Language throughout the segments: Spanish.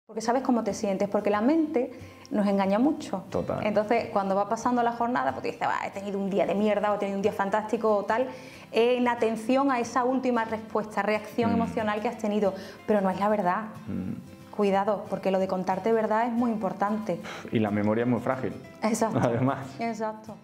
Porque sabes cómo te sientes, porque la mente nos engaña mucho. Total. Entonces, cuando va pasando la jornada, pues te dices, he tenido un día de mierda, o he tenido un día fantástico, o tal, en atención a esa última respuesta, reacción emocional que has tenido, pero no es la verdad. Cuidado, porque lo de contarte verdad es muy importante. Y la memoria es muy frágil. Exacto. Además. Exacto.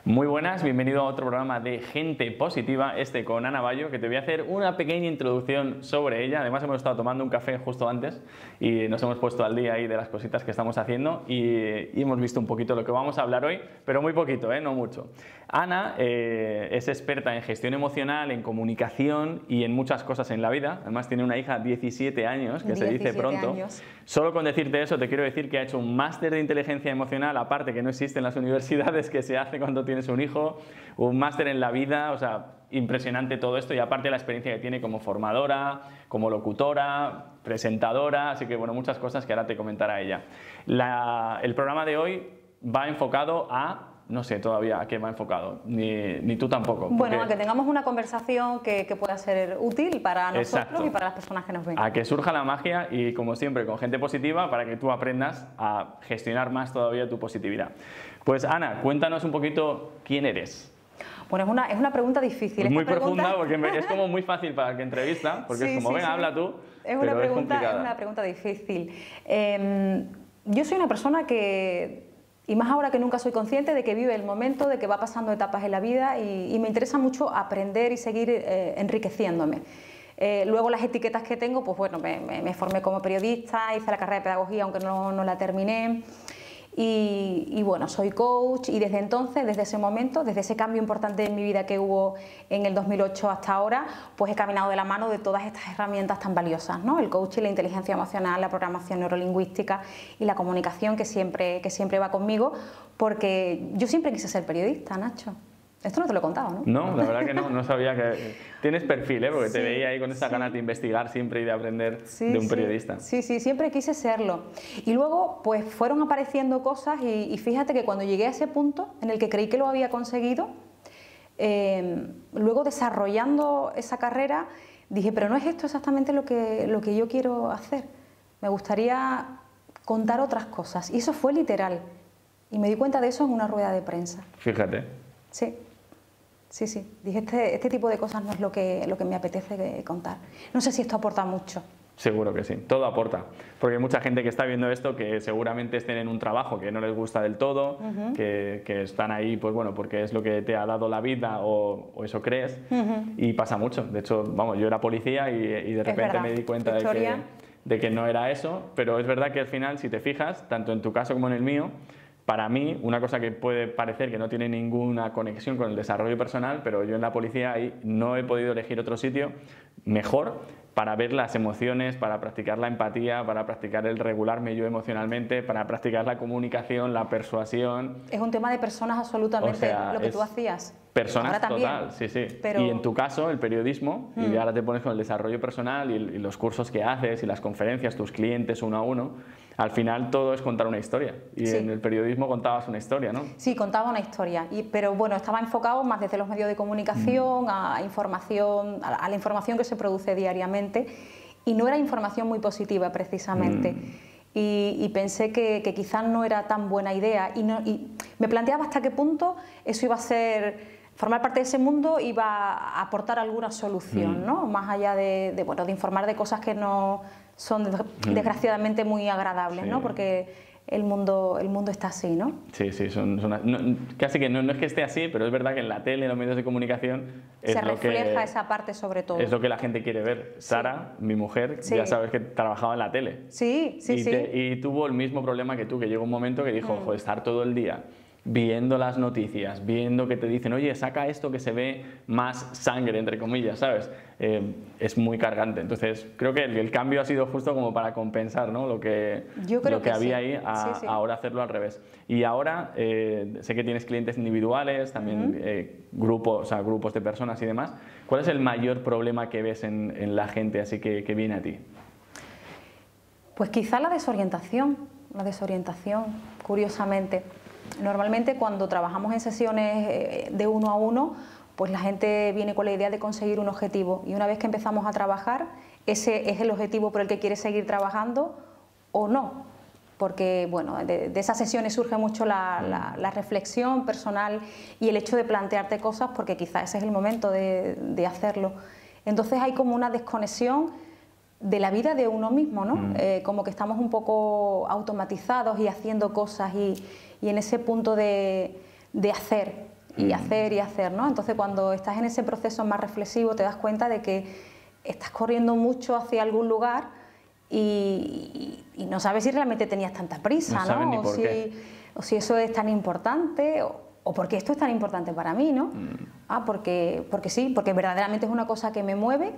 Muy buenas, bienvenido a otro programa de Gente Positiva, con Ana Bayo, que te voy a hacer una pequeña introducción sobre ella. Además hemos estado tomando un café justo antes y nos hemos puesto al día ahí de las cositas que estamos haciendo y hemos visto un poquito lo que vamos a hablar hoy, pero muy poquito, no mucho. Ana es experta en gestión emocional, en comunicación y en muchas cosas en la vida. Además tiene una hija de 17 años, que se dice pronto. Años. Solo con decirte eso te quiero decir que ha hecho un máster de inteligencia emocional, aparte que no existe en las universidades, que se hace cuando tienes un hijo, un máster en la vida, o sea, impresionante todo esto, y aparte la experiencia que tiene como formadora, como locutora, presentadora, así que bueno, muchas cosas que ahora te comentará ella. El programa de hoy va enfocado a... No sé todavía a qué va enfocado, ni tú tampoco. Bueno, a que tengamos una conversación que pueda ser útil para nosotros. Exacto. Y para las personas que nos ven. A que surja la magia y, como siempre, con gente positiva para que tú aprendas a gestionar más todavía tu positividad. Pues Ana, cuéntanos un poquito quién eres. Bueno, es una pregunta difícil. Es muy profunda porque es como muy fácil para el que entrevista, porque sí, es como, sí, venga, habla tú, es pero una es complicada. Es una pregunta difícil. Yo soy una persona que... Y más ahora que nunca soy consciente de que vive el momento, de que va pasando etapas en la vida y me interesa mucho aprender y seguir enriqueciéndome. Luego las etiquetas que tengo, pues bueno, me formé como periodista, hice la carrera de pedagogía aunque no la terminé. Y bueno, soy coach y desde entonces, desde ese momento, desde ese cambio importante en mi vida que hubo en el 2008 hasta ahora, pues he caminado de la mano de todas estas herramientas tan valiosas, ¿no? El coaching, la inteligencia emocional, la programación neurolingüística y la comunicación que siempre va conmigo, porque yo siempre quise ser periodista, Nacho. Esto no te lo he contado, ¿no? No, la verdad que no sabía que... Tienes perfil, porque te veía ahí con esa ganas de investigar siempre y de aprender de un periodista. Sí, siempre quise serlo. Y luego, pues fueron apareciendo cosas y fíjate que cuando llegué a ese punto en el que creí que lo había conseguido, luego desarrollando esa carrera, dije, pero no es esto exactamente lo que yo quiero hacer. Me gustaría contar otras cosas. Y eso fue literal. Y me di cuenta de eso en una rueda de prensa. Fíjate. Sí. Dije, este tipo de cosas no es lo que me apetece contar. No sé si esto aporta mucho. Seguro que sí, todo aporta. Porque hay mucha gente que está viendo esto que seguramente estén en un trabajo que no les gusta del todo, que están ahí, pues bueno, porque es lo que te ha dado la vida o eso crees, y pasa mucho. De hecho, vamos, yo era policía y de repente me di cuenta de que no era eso, pero es verdad que al final, si te fijas, tanto en tu caso como en el mío, para mí, una cosa que puede parecer que no tiene ninguna conexión con el desarrollo personal, pero yo en la policía ahí no he podido elegir otro sitio mejor para ver las emociones, para practicar la empatía, para practicar el regularme yo emocionalmente, para practicar la comunicación, la persuasión. Es un tema de personas absolutamente, o sea, lo que tú hacías. Personas ahora total, sí. Pero... Y en tu caso, el periodismo, y ahora te pones con el desarrollo personal y los cursos que haces y las conferencias, tus clientes uno a uno, al final todo es contar una historia. Y en el periodismo contabas una historia, ¿no? Sí, contaba una historia, pero bueno, estaba enfocado más desde los medios de comunicación a la información que se produce diariamente, y no era información muy positiva precisamente. Y pensé que quizás no era tan buena idea y me planteaba hasta qué punto eso iba a ser... Formar parte de ese mundo iba a aportar alguna solución, ¿no? Más allá de informar de cosas que no son desgraciadamente muy agradables, ¿no? Porque el mundo está así, ¿no? Sí, casi que no es que esté así, pero es verdad que en la tele, en los medios de comunicación se refleja esa parte sobre todo. Es lo que la gente quiere ver. Sara, mi mujer, ya sabes que trabajaba en la tele. Y tuvo el mismo problema que tú, que llegó un momento que dijo, joder, estar todo el día viendo las noticias, viendo que te dicen, oye, saca esto que se ve más sangre, entre comillas, ¿sabes? Es muy cargante. Entonces, creo que el cambio ha sido justo como para compensar, ¿no? Lo que había ahí, ahora hacerlo al revés. Y ahora, sé que tienes clientes individuales, también grupos de personas y demás. ¿Cuál es el mayor problema que ves en la gente así que viene a ti? Pues quizá la desorientación, curiosamente. Normalmente cuando trabajamos en sesiones de 1 a 1, pues la gente viene con la idea de conseguir un objetivo y una vez que empezamos a trabajar, ese es el objetivo por el que quiere seguir trabajando o no. Porque bueno, de esas sesiones surge mucho la reflexión personal y el hecho de plantearte cosas porque quizás ese es el momento de hacerlo. Entonces hay como una desconexión de la vida de uno mismo, ¿no? Como que estamos un poco automatizados y haciendo cosas y en ese punto de hacer y hacer y hacer, ¿no? Entonces cuando estás en ese proceso más reflexivo te das cuenta de que estás corriendo mucho hacia algún lugar y no sabes si realmente tenías tanta prisa, ¿no? Ni por qué. O si eso es tan importante o porque esto es tan importante para mí, ¿no? Porque sí, porque verdaderamente es una cosa que me mueve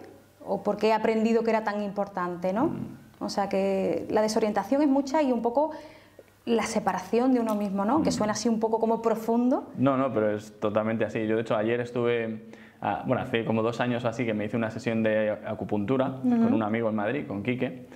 o porque he aprendido que era tan importante, ¿no? O sea que la desorientación es mucha y un poco la separación de uno mismo, ¿no? Que suena así un poco como profundo. No, pero es totalmente así. Yo de hecho ayer estuve, bueno, hace como 2 años o así que me hice una sesión de acupuntura con un amigo en Madrid, con Quique,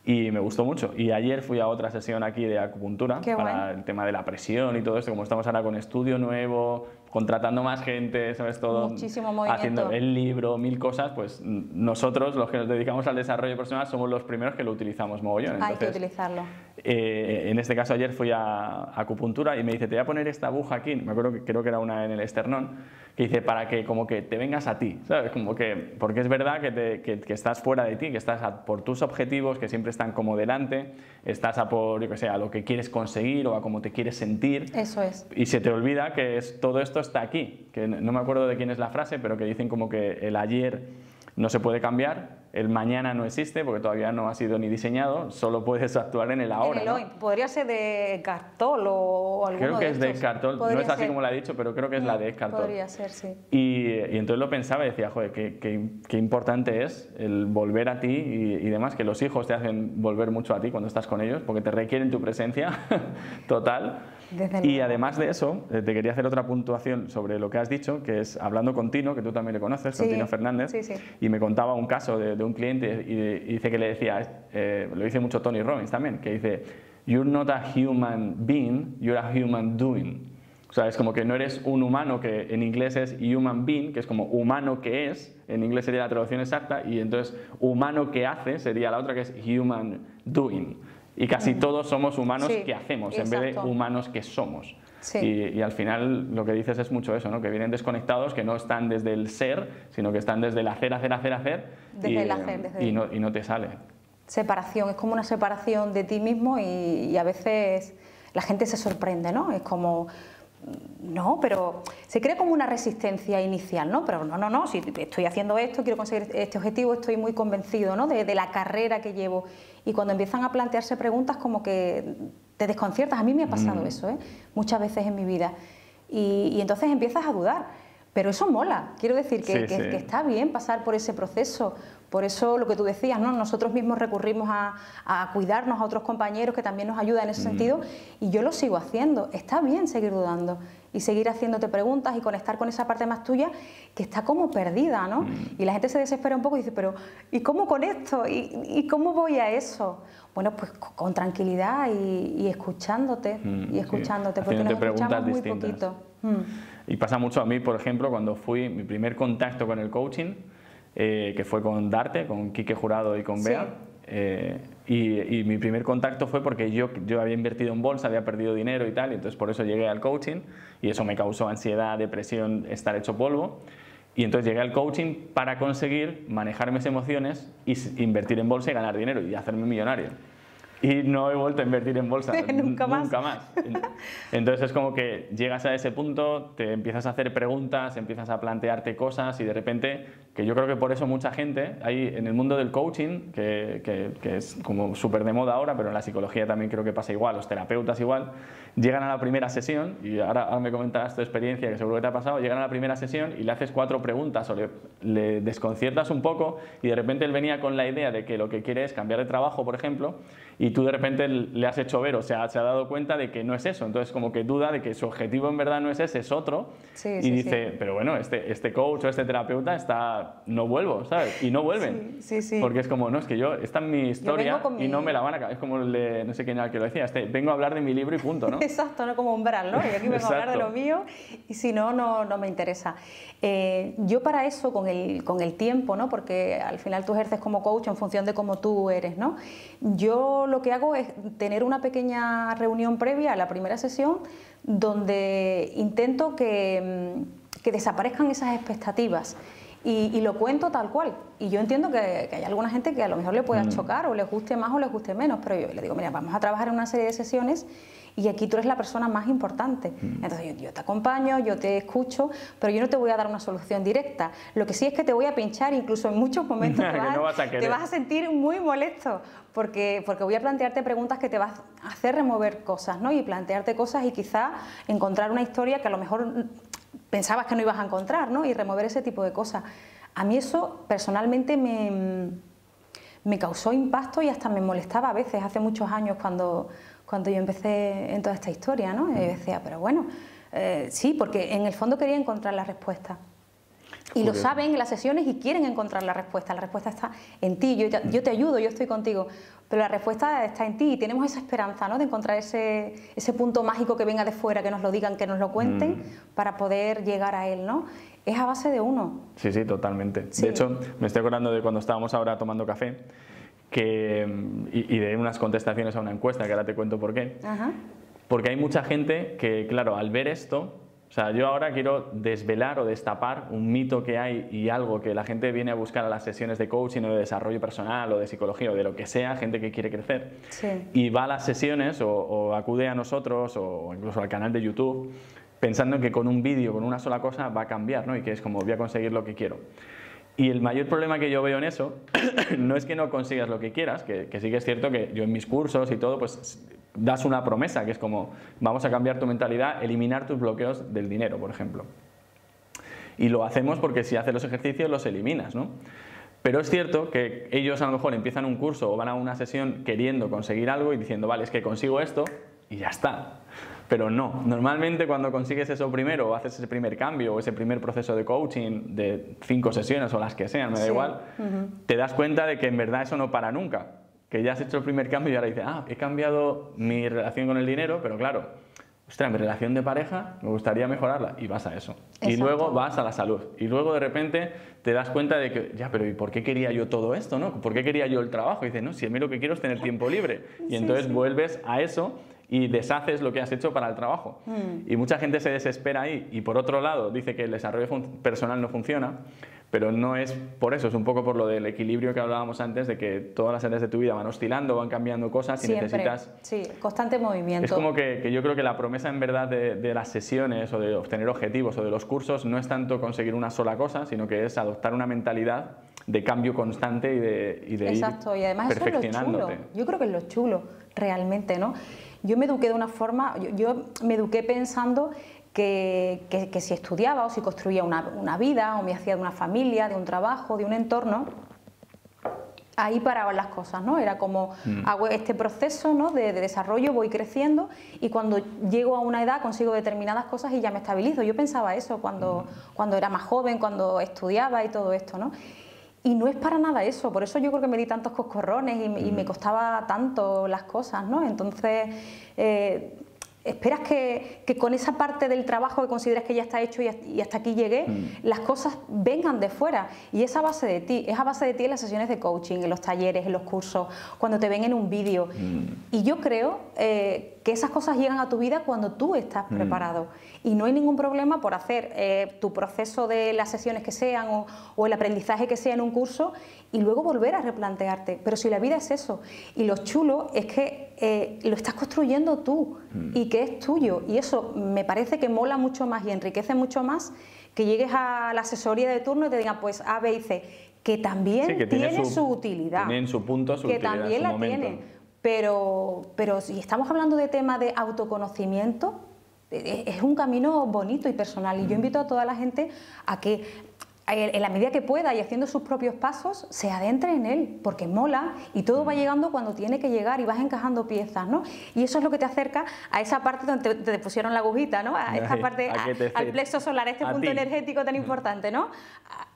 y me gustó mucho. Y ayer fui a otra sesión aquí de acupuntura para el tema de la presión y todo esto, como estamos ahora con estudio nuevo, contratando más gente, ¿sabes? Todo, muchísimo movimiento, haciendo el libro, 1000 cosas, pues nosotros, los que nos dedicamos al desarrollo personal, somos los primeros que lo utilizamos mogollón. Entonces, hay que utilizarlo. En este caso ayer fui a acupuntura y me dice, te voy a poner esta aguja aquí, me acuerdo que creo que era una en el esternón, que dice, para que como que te vengas a ti, ¿sabes? Como que, porque es verdad que estás fuera de ti, que estás por tus objetivos, que siempre están como delante, estás a por, yo que sé, a lo que quieres conseguir o a cómo te quieres sentir. Eso es. Y se te olvida que todo esto está aquí, que no me acuerdo de quién es la frase, pero que dicen como que el ayer no se puede cambiar, el mañana no existe porque todavía no ha sido ni diseñado, solo puedes actuar en el ahora. En el hoy. Podría ser de Eckhart Tolle o alguno creo que de es de Eckhart Tolle, no es así como la he dicho, pero creo que es la de Eckhart Tolle. Podría ser, sí. Y entonces lo pensaba y decía, joder, qué importante es el volver a ti y demás, que los hijos te hacen volver mucho a ti cuando estás con ellos, porque te requieren tu presencia total. Y además de eso, te quería hacer otra puntuación sobre lo que has dicho, que es hablando con Tino, que tú también le conoces, con Tino Fernández, y me contaba un caso de un cliente y dice que le decía, lo dice mucho Tony Robbins también, que dice, you're not a human being, you're a human doing. O sea, es como que no eres un humano, que en inglés es human being, que es como humano que es, en inglés sería la traducción exacta, y entonces humano que hace sería la otra que es human doing. Y casi todos somos humanos que hacemos, en vez de humanos que somos. Y al final lo que dices es mucho eso, ¿no? Que vienen desconectados, que no están desde el ser, sino que están desde el hacer. Desde el hacer. Y no te sale. Separación, es como una separación de ti mismo y a veces la gente se sorprende, ¿no? Es como... No, pero se crea como una resistencia inicial, ¿no? Pero no, si estoy haciendo esto, quiero conseguir este objetivo, estoy muy convencido, ¿no? de la carrera que llevo. Y cuando empiezan a plantearse preguntas como que te desconciertas, a mí me ha pasado eso, ¿eh? Muchas veces en mi vida. Y entonces empiezas a dudar. Pero eso mola, quiero decir que está bien pasar por ese proceso. Por eso lo que tú decías, ¿no? Nosotros mismos recurrimos a cuidarnos a otros compañeros que también nos ayudan en ese sentido y yo lo sigo haciendo. Está bien seguir dudando y seguir haciéndote preguntas y conectar con esa parte más tuya que está como perdida, ¿no? Y la gente se desespera un poco y dice, pero ¿y cómo con esto? ¿Y cómo voy a eso? Bueno, pues con tranquilidad y escuchándote, porque nos escuchamos muy poquito. Y pasa mucho a mí, por ejemplo, cuando fui mi primer contacto con el coaching, que fue con Darte, con Quique Jurado y con Bea. Y mi primer contacto fue porque yo había invertido en bolsa, había perdido dinero y tal, y entonces por eso llegué al coaching y eso me causó ansiedad, depresión, estar hecho polvo. Y entonces llegué al coaching para conseguir manejar mis emociones y invertir en bolsa y ganar dinero y hacerme millonario. Y no he vuelto a invertir en bolsa, nunca más. Entonces es como que llegas a ese punto, te empiezas a hacer preguntas, empiezas a plantearte cosas y de repente, que yo creo que por eso mucha gente, hay en el mundo del coaching, que es como súper de moda ahora, pero en la psicología también creo que pasa igual, los terapeutas igual, llegan a la primera sesión, y ahora me comentarás tu experiencia, que seguro que te ha pasado, llegan a la primera sesión y le haces 4 preguntas o le desconciertas un poco y de repente él venía con la idea de que lo que quiere es cambiar de trabajo, por ejemplo, y tú de repente le has hecho ver, o sea, se ha dado cuenta de que no es eso, entonces como que duda de que su objetivo en verdad no es ese, es otro, y dice, pero bueno, este coach o este terapeuta no vuelvo, ¿sabes? Y no vuelven, porque es como, no, es que esta es mi historia y no me la van a acabar, es como no sé quién era el que lo decía, vengo a hablar de mi libro y punto, ¿no? Exacto, no como umbral, ¿no? Y aquí vengo a hablar de lo mío y si no, no me interesa. Yo para eso, con el tiempo, ¿no? Porque al final tú ejerces como coach en función de cómo tú eres, ¿no? Yo lo que hago es tener una pequeña reunión previa a la primera sesión donde intento que desaparezcan esas expectativas y lo cuento tal cual. Y yo entiendo que hay alguna gente que a lo mejor le pueda chocar o les guste más o les guste menos, pero yo le digo, mira, vamos a trabajar en una serie de sesiones y aquí tú eres la persona más importante. Entonces yo te acompaño, yo te escucho, pero yo no te voy a dar una solución directa. Lo que sí es que te voy a pinchar, incluso en muchos momentos te vas a sentir muy molesto, porque voy a plantearte preguntas que te vas a hacer remover cosas, ¿no? Y plantearte cosas y quizá encontrar una historia que a lo mejor pensabas que no ibas a encontrar, ¿no? Y remover ese tipo de cosas. A mí eso personalmente me causó impacto y hasta me molestaba a veces, hace muchos años cuando yo empecé en toda esta historia, ¿no? Y decía, pero bueno, sí, porque en el fondo quería encontrar la respuesta. Y lo saben en las sesiones y quieren encontrar la respuesta está en ti, yo te ayudo, yo estoy contigo, pero la respuesta está en ti y tenemos esa esperanza, ¿no? De encontrar ese punto mágico que venga de fuera, que nos lo digan, que nos lo cuenten, para poder llegar a él, ¿no? Es a base de uno. Sí, totalmente. Sí. De hecho, me estoy acordando de cuando estábamos ahora tomando café, y de unas contestaciones a una encuesta, que ahora te cuento por qué. Porque hay mucha gente que, claro, al ver esto, o sea, yo ahora quiero desvelar o destapar un mito que hay y algo que la gente viene a buscar a las sesiones de coaching o de desarrollo personal o de psicología o de lo que sea, gente que quiere crecer, y va a las sesiones o acude a nosotros o incluso al canal de YouTube pensando que con un vídeo, con una sola cosa va a cambiar, ¿no? Y que es como voy a conseguir lo que quiero. Y el mayor problema que yo veo en eso no es que no consigas lo que quieras, que sí que es cierto que yo en mis cursos y todo, pues das una promesa, que es como vamos a cambiar tu mentalidad, eliminar tus bloqueos del dinero, por ejemplo. Y lo hacemos porque si haces los ejercicios los eliminas, ¿no? Pero es cierto que ellos a lo mejor empiezan un curso o van a una sesión queriendo conseguir algo y diciendo, vale, es que consigo esto y ya está. Pero no, normalmente cuando consigues eso primero o haces ese primer cambio o ese primer proceso de coaching de 5 sesiones o las que sean, me da igual, te das cuenta de que en verdad eso no para nunca, que ya has hecho el primer cambio y ahora dices, he cambiado mi relación con el dinero, pero claro, ostras, mi relación de pareja me gustaría mejorarla y vas a eso. Exacto. Y luego vas a la salud y luego de repente te das cuenta de que, ya, pero ¿y por qué quería yo todo esto, no? ¿Por qué quería yo el trabajo? Y dices, no, si a mí lo que quiero es tener tiempo libre. Y entonces vuelves a eso y deshaces lo que has hecho para el trabajo. Y mucha gente se desespera ahí y por otro lado dice que el desarrollo personal no funciona, pero no es por eso, es un poco por lo del equilibrio que hablábamos antes, de que todas las áreas de tu vida van oscilando, van cambiando cosas y necesitas... Sí, constante movimiento. Es como que yo creo que la promesa en verdad de las sesiones o de obtener objetivos o de los cursos no es tanto conseguir una sola cosa, sino que es adoptar una mentalidad de cambio constante y de Exacto, y además perfeccionándote. Eso es lo chulo. Yo creo que es lo chulo, realmente, ¿no? Yo me eduqué de una forma, yo me eduqué pensando que si estudiaba o si construía una vida o me hacía de una familia, de un trabajo, de un entorno, ahí paraban las cosas, ¿no? Era como hago este proceso, ¿no? de desarrollo, voy creciendo y cuando llego a una edad consigo determinadas cosas y ya me estabilizo. Yo pensaba eso cuando era más joven, cuando estudiaba y todo esto, ¿no? Y no es para nada eso, por eso yo creo que me di tantos coscorrones y me costaba tanto las cosas, ¿no? Entonces, esperas que con esa parte del trabajo que consideras que ya está hecho y hasta aquí llegué, las cosas vengan de fuera. Y es a base de ti, es a base de ti en las sesiones de coaching, en los talleres, en los cursos, cuando te ven en un vídeo. Y yo creo que esas cosas llegan a tu vida cuando tú estás preparado. Y no hay ningún problema por hacer tu proceso de las sesiones que sean o el aprendizaje que sea en un curso y luego volver a replantearte. Pero si la vida es eso, y lo chulo es que lo estás construyendo tú y que es tuyo. Y eso me parece que mola mucho más y enriquece mucho más que llegues a la asesoría de turno y te digan, pues A, B y C, que también que tiene su utilidad. Tiene en su punto su utilidad, también su la momento. tiene. Pero si estamos hablando de tema de autoconocimiento, es un camino bonito y personal y yo invito a toda la gente a que en la medida que pueda y haciendo sus propios pasos, se adentre en él, porque mola y todo va llegando cuando tiene que llegar y vas encajando piezas, ¿no? Y eso es lo que te acerca a esa parte donde te pusieron la agujita, ¿no? A esta parte, al plexo solar, a este punto energético tan importante, ¿no?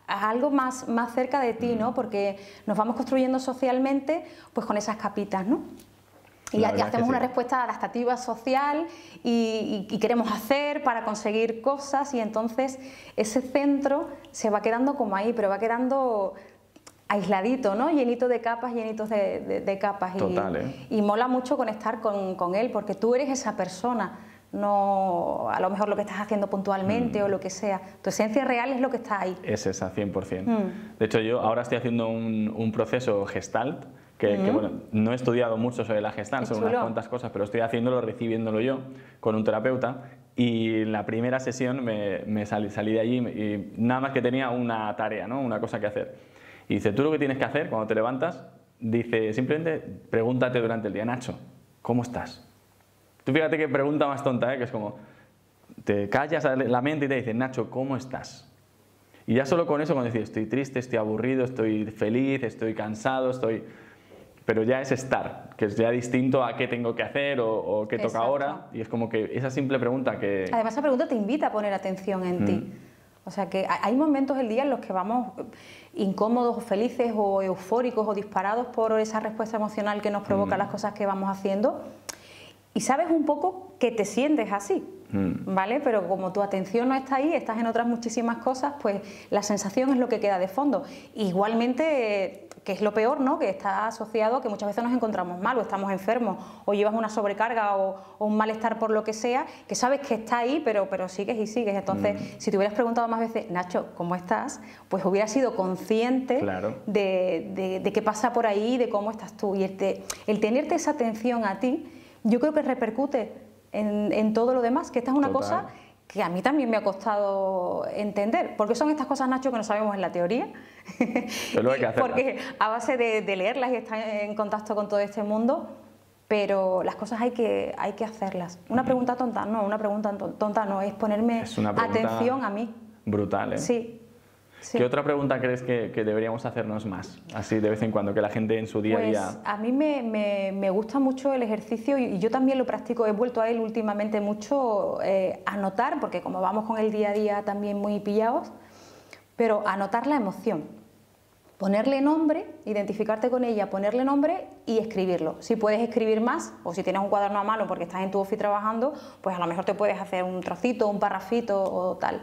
A algo más cerca de ti, ¿no? Porque nos vamos construyendo socialmente pues con esas capitas, ¿no? Y hacemos una respuesta adaptativa social y queremos hacer para conseguir cosas, y entonces ese centro se va quedando como ahí, pero va quedando aisladito, ¿no? Llenito de capas, llenitos de capas. Total, y mola mucho conectar con él, porque tú eres esa persona, no a lo mejor lo que estás haciendo puntualmente o lo que sea. Tu esencia real es lo que está ahí. Es esa, 100%. De hecho, yo ahora estoy haciendo un proceso Gestalt, que bueno, no he estudiado mucho sobre la Gestalt, son unas cuantas cosas, pero estoy haciéndolo, recibiéndolo yo con un terapeuta, y en la primera sesión salí de allí y nada más que tenía una tarea, ¿no? Una cosa que hacer. Y dice, tú lo que tienes que hacer cuando te levantas, dice, simplemente pregúntate durante el día, Nacho, ¿cómo estás? Tú fíjate qué pregunta más tonta, ¿eh? Que es como, te callas la mente y te dicen, Nacho, ¿cómo estás? Y ya solo con eso, cuando dices, estoy triste, estoy aburrido, estoy feliz, estoy cansado, pero ya es estar, que es ya distinto a qué tengo que hacer o qué toca ahora, y es como que esa simple pregunta que... Además, esa pregunta te invita a poner atención en ti. O sea que hay momentos del día en los que vamos incómodos o felices o eufóricos o disparados por esa respuesta emocional que nos provoca las cosas que vamos haciendo, y sabes un poco que te sientes así, ¿vale? Pero como tu atención no está ahí, estás en otras muchísimas cosas, pues la sensación es lo que queda de fondo. Igualmente, que es lo peor, ¿no? Que está asociado a que muchas veces nos encontramos mal o estamos enfermos o llevas una sobrecarga o un malestar por lo que sea, que sabes que está ahí, pero sigues y sigues. Entonces, si te hubieras preguntado más veces, Nacho, ¿cómo estás? Pues hubieras sido consciente de qué pasa por ahí, de cómo estás tú. Y el tenerte esa atención a ti, yo creo que repercute en todo lo demás, que esta es una cosa que a mí también me ha costado entender, porque son estas cosas, Nacho, que no sabemos en la teoría, pero hay que hacerlas. Porque a base de leerlas y estar en contacto con todo este mundo, pero las cosas hay que hacerlas. Una pregunta tonta, no, es ponerme atención a mí. Brutal, ¿eh? Sí. ¿Qué otra pregunta crees que deberíamos hacernos más, así de vez en cuando, que la gente en su día a día...? A mí me gusta mucho el ejercicio, y yo también lo practico, he vuelto a él últimamente mucho, anotar, porque como vamos con el día a día también muy pillados, pero anotar la emoción, ponerle nombre, identificarte con ella, ponerle nombre y escribirlo. Si puedes escribir más, o si tienes un cuaderno a mano porque estás en tu office trabajando, pues a lo mejor te puedes hacer un trocito, un parrafito o tal.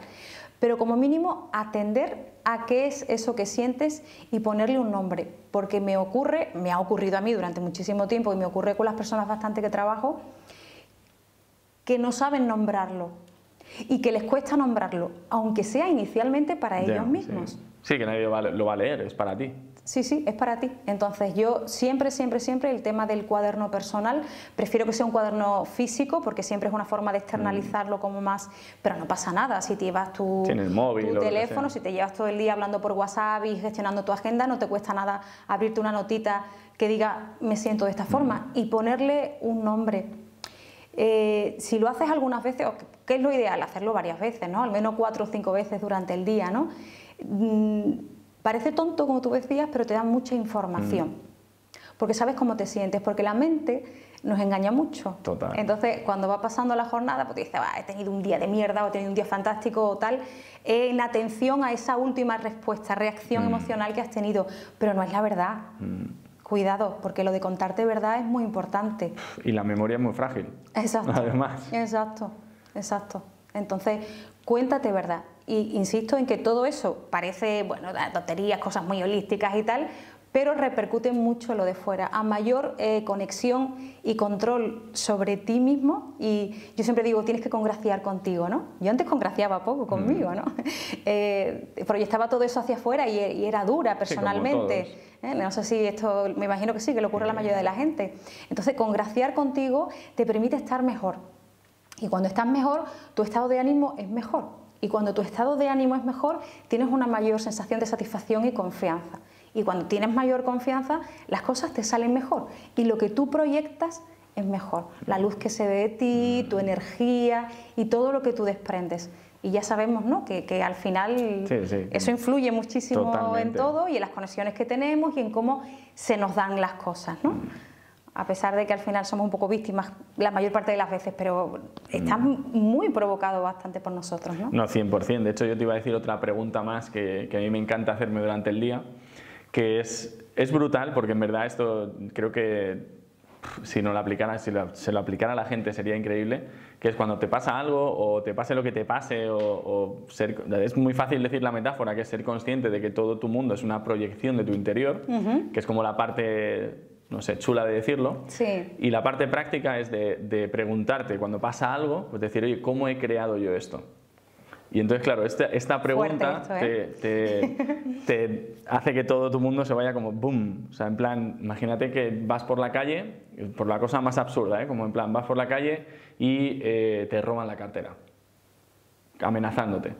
Pero como mínimo atender a qué es eso que sientes y ponerle un nombre, porque me ha ocurrido a mí durante muchísimo tiempo, y me ocurre con las personas bastante que trabajo, que no saben nombrarlo y que les cuesta nombrarlo, aunque sea inicialmente para ellos mismos. Sí, que nadie lo va a leer, es para ti. Sí, es para ti. Entonces yo siempre el tema del cuaderno personal, prefiero que sea un cuaderno físico, porque siempre es una forma de externalizarlo como más, pero no pasa nada si te llevas tu móvil, tu teléfono, si te llevas todo el día hablando por WhatsApp y gestionando tu agenda, no te cuesta nada abrirte una notita que diga me siento de esta forma y ponerle un nombre. Si lo haces algunas veces, ¿qué es lo ideal? Hacerlo varias veces, ¿no? Al menos 4 o 5 veces durante el día, ¿no? Parece tonto, como tú decías, pero te da mucha información, porque sabes cómo te sientes, porque la mente nos engaña mucho. Total. Entonces, cuando va pasando la jornada, pues te dices, he tenido un día de mierda o he tenido un día fantástico o tal, en atención a esa última respuesta, reacción emocional que has tenido, pero no es la verdad. Cuidado, porque lo de contarte verdad es muy importante. Y la memoria es muy frágil. Exacto. Además. Exacto. Entonces, cuéntate verdad. Y insisto en que todo eso parece, bueno, tonterías, cosas muy holísticas y tal, pero repercute mucho lo de fuera. A mayor conexión y control sobre ti mismo, y yo siempre digo, tienes que congraciar contigo, ¿no? Yo antes congraciaba poco conmigo, ¿no? Proyectaba todo eso hacia afuera y era dura personalmente. No sé si esto, me imagino que sí, que le ocurre a la mayoría de la gente. Entonces, congraciar contigo te permite estar mejor. Y cuando estás mejor, tu estado de ánimo es mejor. Y cuando tu estado de ánimo es mejor, tienes una mayor sensación de satisfacción y confianza. Y cuando tienes mayor confianza, las cosas te salen mejor. Y lo que tú proyectas es mejor. La luz que se ve de ti, tu energía y todo lo que tú desprendes. Y ya sabemos, ¿no?, que al final eso influye muchísimo en todo y en las conexiones que tenemos y en cómo se nos dan las cosas, ¿no? A pesar de que al final somos un poco víctimas la mayor parte de las veces, pero está muy provocado bastante por nosotros, ¿no? No, 100%. De hecho, yo te iba a decir otra pregunta más que a mí me encanta hacerme durante el día, que es brutal, porque en verdad esto creo que si no lo aplicara, se lo aplicara a la gente sería increíble, que es cuando te pasa algo o te pase lo que te pase es muy fácil decir la metáfora, que es ser consciente de que todo tu mundo es una proyección de tu interior, que es como la parte, no sé, chula de decirlo, y la parte práctica es de preguntarte cuando pasa algo, pues decir, oye, ¿cómo he creado yo esto? Y entonces, claro, esta pregunta te hace que todo tu mundo se vaya como boom. O sea, en plan, imagínate que vas por la calle, por la cosa más absurda, ¿eh? Como en plan, vas por la calle y te roban la cartera, amenazándote.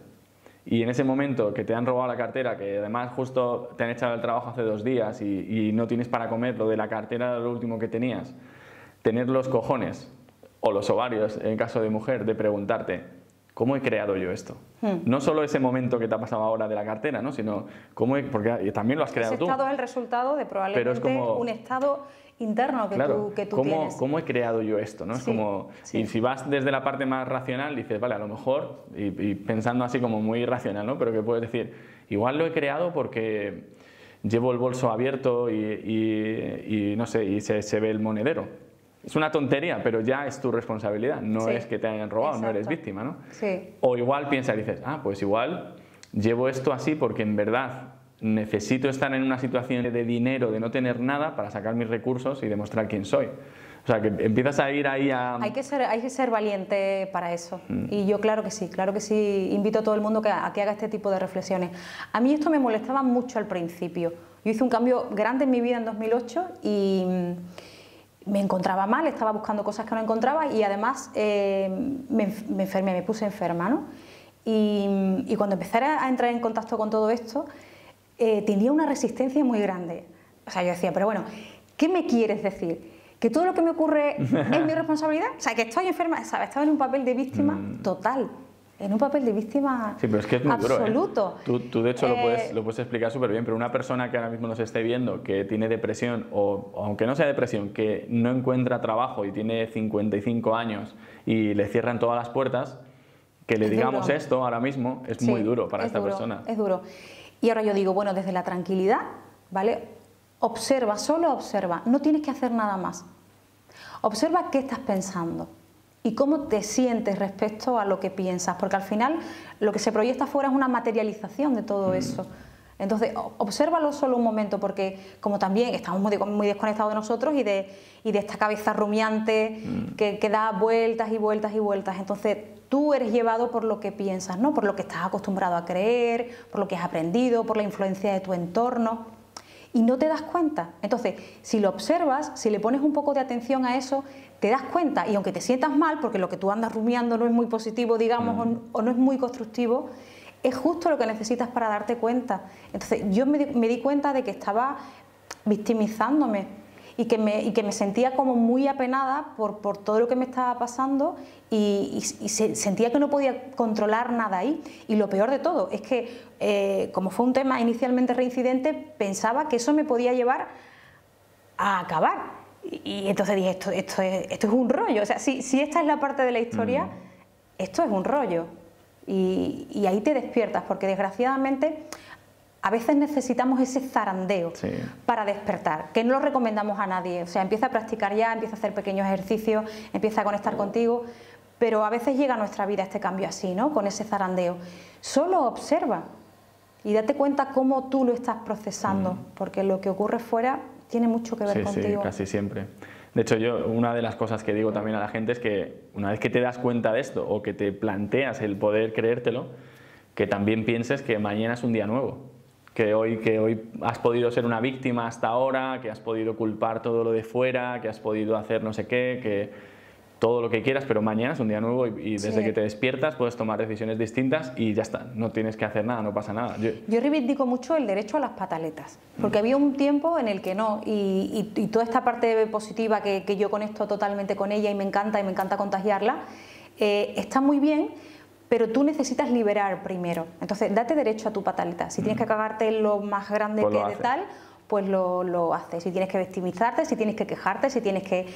Y en ese momento que te han robado la cartera, que además justo te han echado el trabajo hace 2 días y no tienes para comer, lo de la cartera era lo último que tenías, tener los cojones o los ovarios, en caso de mujer, de preguntarte, ¿cómo he creado yo esto? No solo ese momento que te ha pasado ahora de la cartera, ¿no?, sino porque también lo has creado tú. Ese estado es el resultado de probablemente un estado interno que tú tienes. ¿Cómo he creado yo esto? ¿No? Es como, y si vas desde la parte más racional, dices, vale, a lo mejor, y pensando así como muy racional, ¿no?, pero que puedes decir, igual lo he creado porque llevo el bolso abierto y no sé, y se ve el monedero. Es una tontería, pero ya es tu responsabilidad, no es que te hayan robado, no eres víctima, ¿no? O igual piensas y dices, pues igual llevo esto así porque en verdad necesito estar en una situación de dinero, de no tener nada para sacar mis recursos y demostrar quién soy. O sea, que empiezas a ir ahí a... Hay que ser valiente para eso. Y yo claro que sí, invito a todo el mundo a que haga este tipo de reflexiones. A mí esto me molestaba mucho al principio. Yo hice un cambio grande en mi vida en 2008 y... me encontraba mal, estaba buscando cosas que no encontraba y además me enfermé, me puse enferma, ¿no? Y cuando empecé a entrar en contacto con todo esto, tenía una resistencia muy grande. O sea, yo decía, pero bueno, ¿qué me quieres decir? ¿Que todo lo que me ocurre es mi responsabilidad? O sea, que estoy enferma, ¿sabes? Estaba en un papel de víctima total. En un papel de víctima sí, pero es que es muy absoluto. Duro, ¿eh? Tú de hecho lo puedes explicar súper bien, pero una persona que ahora mismo nos esté viendo, que tiene depresión, o aunque no sea depresión, que no encuentra trabajo y tiene 55 años y le cierran todas las puertas, que le digamos esto ahora mismo es muy duro para esta persona. Es duro. Y ahora yo digo, bueno, desde la tranquilidad, ¿vale? Observa, solo observa, no tienes que hacer nada más. Observa qué estás pensando y cómo te sientes respecto a lo que piensas, porque al final lo que se proyecta afuera es una materialización de todo eso. Entonces, obsérvalo solo un momento, porque como también estamos muy desconectados de nosotros y de esta cabeza rumiante que da vueltas y vueltas y vueltas. Entonces, tú eres llevado por lo que piensas, ¿no? Por lo que estás acostumbrado a creer, por lo que has aprendido, por la influencia de tu entorno. Y no te das cuenta. Entonces, si lo observas, si le pones un poco de atención a eso, te das cuenta, y aunque te sientas mal, porque lo que tú andas rumiando no es muy positivo, digamos, o no es muy constructivo, es justo lo que necesitas para darte cuenta. Entonces, yo me di cuenta de que estaba victimizándome y que me sentía como muy apenada por todo lo que me estaba pasando y sentía que no podía controlar nada ahí. Y lo peor de todo es que, como fue un tema inicialmente reincidente, pensaba que eso me podía llevar a acabar. Y entonces dije, esto es un rollo. O sea, si esta es la parte de la historia, esto es un rollo. Y ahí te despiertas, porque desgraciadamente a veces necesitamos ese zarandeo para despertar, que no lo recomendamos a nadie. O sea, empieza a practicar ya, empieza a hacer pequeños ejercicios, empieza a conectar contigo, pero a veces llega a nuestra vida este cambio así, ¿no? Con ese zarandeo. Solo observa y date cuenta cómo tú lo estás procesando, porque lo que ocurre fuera tiene mucho que ver contigo. Sí, casi siempre. De hecho, yo una de las cosas que digo también a la gente es que una vez que te das cuenta de esto o que te planteas el poder creértelo, que también pienses que mañana es un día nuevo, que hoy has podido ser una víctima hasta ahora, que has podido culpar todo lo de fuera, que has podido hacer no sé qué, que todo lo que quieras, pero mañana es un día nuevo y desde que te despiertas puedes tomar decisiones distintas y ya está, no tienes que hacer nada, no pasa nada. Yo reivindico mucho el derecho a las pataletas, porque había un tiempo en el que no, y toda esta parte positiva que yo conecto totalmente con ella y me encanta contagiarla, está muy bien, pero tú necesitas liberar primero. Entonces, date derecho a tu pataleta. Si tienes que cagarte en lo más grande pues que de tal, pues lo haces. Si tienes que victimizarte, si tienes que quejarte, si tienes que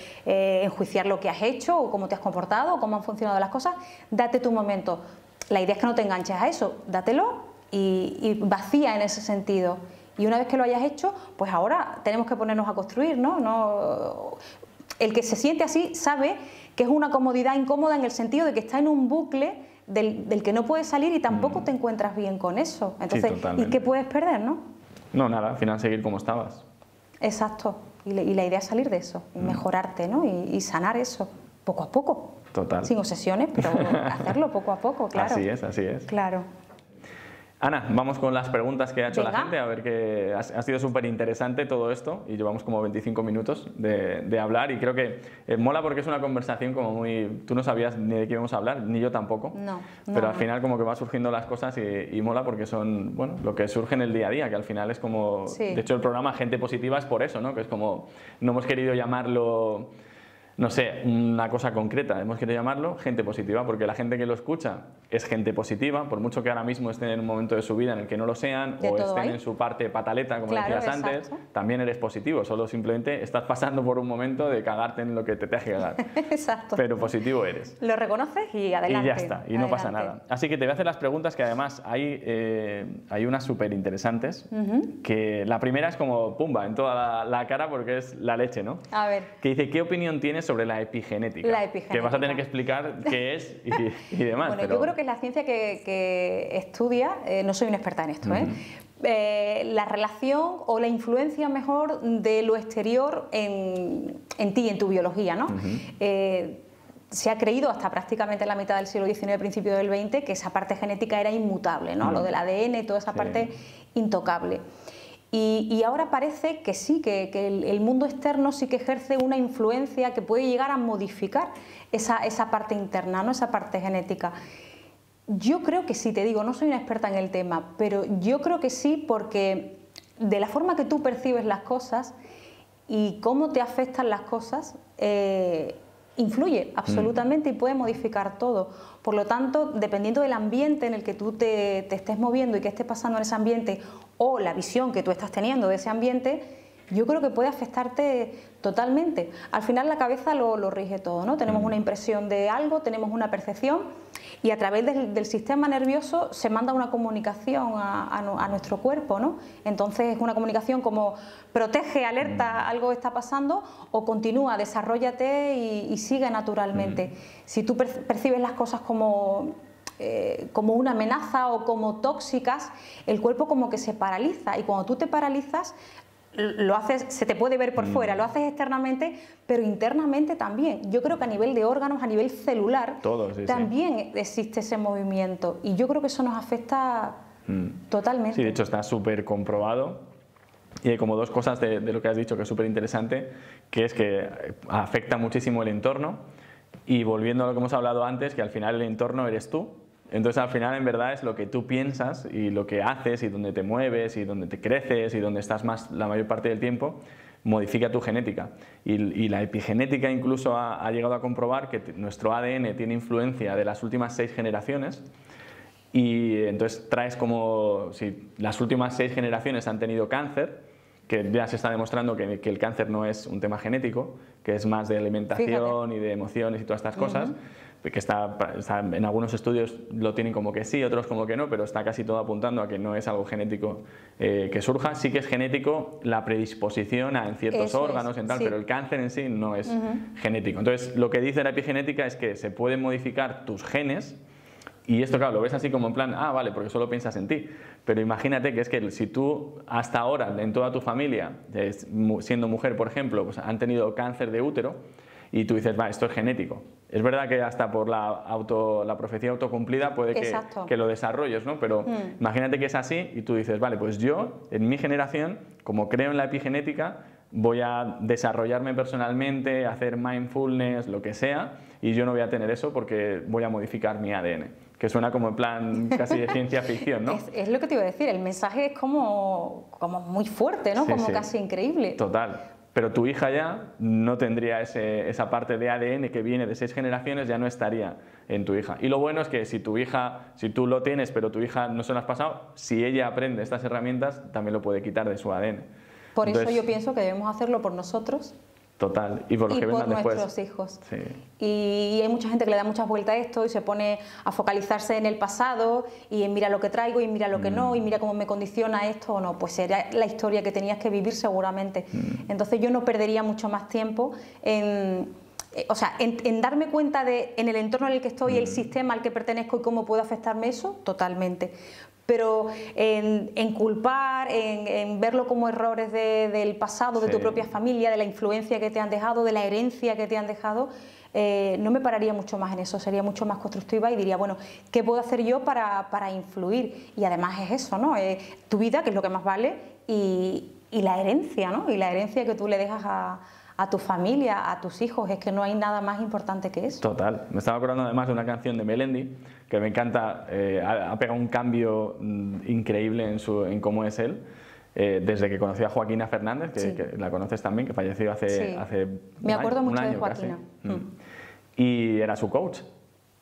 enjuiciar lo que has hecho o cómo te has comportado o cómo han funcionado las cosas, date tu momento. La idea es que no te enganches a eso, dátelo y vacía en ese sentido. Y una vez que lo hayas hecho, pues ahora tenemos que ponernos a construir, ¿no? El que se siente así sabe que es una comodidad incómoda en el sentido de que está en un bucle del que no puedes salir y tampoco te encuentras bien con eso. Entonces, ¿y qué puedes perder, no? No, nada, al final seguir como estabas. Exacto, y la idea es salir de eso, y mejorarte, ¿no? Y sanar eso, poco a poco. Total. Sin obsesiones, pero hacerlo poco a poco, claro. Así es. Claro. Ana, vamos con las preguntas que ha hecho Venga. la gente, a ver que ha sido súper interesante todo esto y llevamos como 25 minutos de hablar y creo que mola porque es una conversación como muy... Tú no sabías ni de qué íbamos a hablar, ni yo tampoco, pero al final como que van surgiendo las cosas y mola porque son, bueno, lo que surge en el día a día, que al final es como... Sí. De hecho el programa Gente Positiva es por eso, ¿no? Que es como, no hemos querido llamarlo... No sé, una cosa concreta, hemos querido llamarlo gente positiva, porque la gente que lo escucha es gente positiva, por mucho que ahora mismo estén en un momento de su vida en el que no lo sean, o estén en su parte pataleta, como decías antes, también eres positivo, solo simplemente estás pasando por un momento de cagarte en lo que te tengas que cagar. Exacto. Pero positivo eres. Lo reconoces y adelante. Y ya está, y no pasa nada. Así que te voy a hacer las preguntas que además hay unas súper interesantes, que la primera es como pumba en toda la cara porque es la leche, ¿no? A ver. Que dice, ¿qué opinión tienes sobre la epigenética? La epigenética. Que vas a tener que explicar qué es y demás. Bueno, yo creo que es la ciencia que estudia, no soy una experta en esto, la relación o la influencia mejor de lo exterior en ti, en tu biología, ¿no? Se ha creído hasta prácticamente la mitad del siglo XIX, principio del XX, que esa parte genética era inmutable, ¿no? Lo del ADN, toda esa parte intocable. Y ahora parece que sí, que el mundo externo sí que ejerce una influencia que puede llegar a modificar esa parte interna, ¿no? Esa parte genética. Yo creo que sí, te digo, no soy una experta en el tema, pero yo creo que sí porque de la forma que tú percibes las cosas y cómo te afectan las cosas, influye absolutamente y puede modificar todo. Por lo tanto, dependiendo del ambiente en el que tú te estés moviendo y qué esté pasando en ese ambiente o la visión que tú estás teniendo de ese ambiente, yo creo que puede afectarte totalmente. Al final la cabeza lo rige todo, ¿no? Tenemos una impresión de algo, tenemos una percepción y a través del sistema nervioso se manda una comunicación a nuestro cuerpo, ¿no? Entonces es una comunicación como protege, alerta, algo está pasando, o continúa, desarróllate y sigue naturalmente. Si tú percibes las cosas como una amenaza o como tóxicas, el cuerpo como que se paraliza, y cuando tú te paralizas lo haces, se te puede ver por fuera, lo haces externamente, pero internamente también. Yo creo que a nivel de órganos, a nivel celular, también existe ese movimiento, y yo creo que eso nos afecta totalmente. Sí, de hecho está súper comprobado. Y hay como dos cosas de lo que has dicho que es súper interesante, que es que afecta muchísimo el entorno, y volviendo a lo que hemos hablado antes, que al final el entorno eres tú. Entonces al final en verdad es lo que tú piensas y lo que haces y donde te mueves y donde te creces y donde estás más la mayor parte del tiempo, modifica tu genética. Y la epigenética incluso ha llegado a comprobar que nuestro ADN tiene influencia de las últimas 6 generaciones, y entonces traes como si las últimas 6 generaciones han tenido cáncer, que ya se está demostrando que el cáncer no es un tema genético, que es más de alimentación y de emociones y todas estas cosas, que está en algunos estudios lo tienen como que sí, otros como que no, pero está casi todo apuntando a que no es algo genético que surja. Sí que es genético la predisposición en ciertos órganos, pero el cáncer en sí no es genético. Entonces, lo que dice la epigenética es que se pueden modificar tus genes. Y esto, claro, lo ves así como en plan, ah, vale, porque solo piensas en ti. Pero imagínate que es que si tú hasta ahora, en toda tu familia, siendo mujer, por ejemplo, pues han tenido cáncer de útero, y tú dices, va, esto es genético. Es verdad que hasta por la profecía autocumplida puede que lo desarrolles, ¿no? Pero imagínate que es así y tú dices, vale, pues yo, en mi generación, como creo en la epigenética, voy a desarrollarme personalmente, hacer mindfulness, lo que sea, y yo no voy a tener eso porque voy a modificar mi ADN. Que suena como en plan casi de ciencia ficción, ¿no? Es lo que te iba a decir, el mensaje es como muy fuerte, ¿no? Sí, como sí. casi increíble. Total. Pero tu hija ya no tendría esa parte de ADN que viene de 6 generaciones, ya no estaría en tu hija. Y lo bueno es que si tu hija, si tú lo tienes pero tu hija no se lo has pasado, si ella aprende estas herramientas también lo puede quitar de su ADN. Por Entonces, eso yo pienso que debemos hacerlo por nosotros. Total, y por los que vengan después. Nuestros hijos. Sí. Y hay mucha gente que le da muchas vueltas a esto y se pone a focalizarse en el pasado y en mira lo que traigo y mira lo que no y mira cómo me condiciona esto o no. Pues será la historia que tenías que vivir seguramente. Entonces yo no perdería mucho más tiempo en darme cuenta en el entorno en el que estoy, el sistema al que pertenezco y cómo puede afectarme eso, totalmente. Pero en culpar, en verlo como errores del pasado, de tu propia familia, de la influencia que te han dejado, de la herencia que te han dejado, no me pararía mucho más en eso, sería mucho más constructiva y diría, bueno, ¿qué puedo hacer yo para influir? Y además es eso, ¿no? Tu vida, que es lo que más vale, y la herencia, ¿no? Y la herencia que tú le dejas a tu familia, a tus hijos, es que no hay nada más importante que eso. Total. Me estaba acordando además de una canción de Melendi, que me encanta, ha pegado un cambio increíble en cómo es él, desde que conoció a Joaquina Fernández, que la conoces también, que falleció hace me acuerdo mucho de casi. Joaquina. Y era su coach.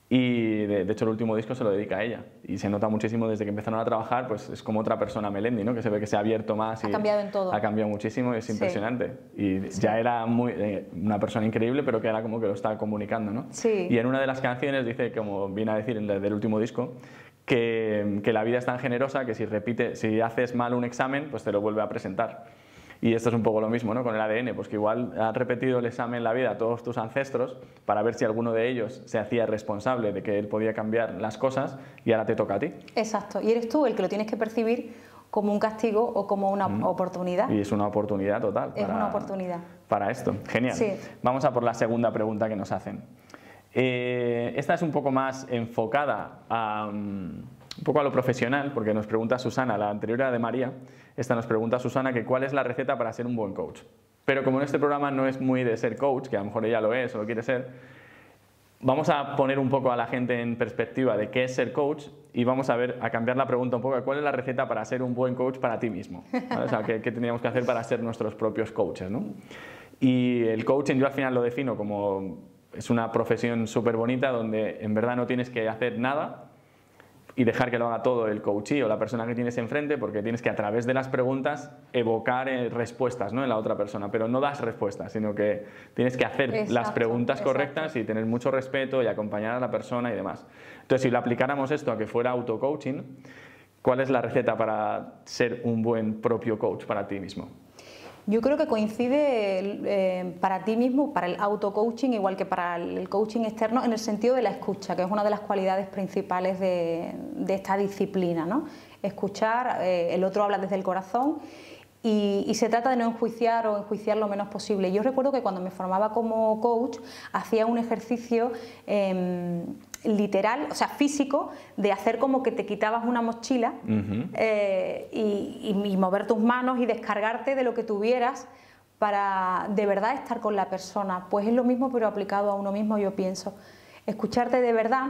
Y de hecho el último disco se lo dedica a ella y se nota muchísimo desde que empezaron a trabajar, pues es como otra persona Melendi, ¿no? Que se ve que se ha abierto más y ha cambiado en todo. Ha cambiado muchísimo y es impresionante. Y ya era una persona increíble, pero que era como que lo estaba comunicando, ¿no? Sí. Y en una de las canciones dice, como viene a decir del último disco, que la vida es tan generosa que si haces mal un examen, pues te lo vuelve a presentar. Y esto es un poco lo mismo, ¿no? Con el ADN, pues que igual has repetido el examen en la vida a todos tus ancestros para ver si alguno de ellos se hacía responsable de que él podía cambiar las cosas y ahora te toca a ti. Exacto, y eres tú el que lo tienes que percibir como un castigo o como una oportunidad. Y es una oportunidad total. Es una oportunidad. Para esto, genial. Sí. Vamos a por la segunda pregunta que nos hacen. Esta es un poco más enfocada un poco a lo profesional, porque nos pregunta Susana, la anterior era de María, esta nos pregunta Susana que cuál es la receta para ser un buen coach. Pero como en este programa no es muy de ser coach, que a lo mejor ella lo es o lo quiere ser, vamos a poner un poco a la gente en perspectiva de qué es ser coach y vamos a cambiar la pregunta un poco, ¿cuál es la receta para ser un buen coach para ti mismo? ¿Vale? O sea, ¿qué tendríamos que hacer para ser nuestros propios coaches, ¿no? Y el coaching yo al final lo defino como es una profesión súper bonita donde en verdad no tienes que hacer nada y dejar que lo haga todo el coachee o la persona que tienes enfrente, porque tienes que a través de las preguntas evocar respuestas, ¿no? En la otra persona, pero no das respuestas, sino que tienes que hacer las preguntas correctas y tener mucho respeto y acompañar a la persona y demás. Entonces, si lo aplicáramos esto a que fuera auto-coaching, ¿cuál es la receta para ser un buen propio coach para ti mismo? Yo creo que coincide para ti mismo, para el auto-coaching, igual que para el coaching externo, en el sentido de la escucha, que es una de las cualidades principales de esta disciplina, ¿no? Escuchar, el otro habla desde el corazón y se trata de no enjuiciar o enjuiciar lo menos posible. Yo recuerdo que cuando me formaba como coach hacía un ejercicio literal, o sea, físico, de hacer como que te quitabas una mochila y mover tus manos y descargarte de lo que tuvieras para de verdad estar con la persona. Pues es lo mismo pero aplicado a uno mismo, yo pienso. Escucharte de verdad.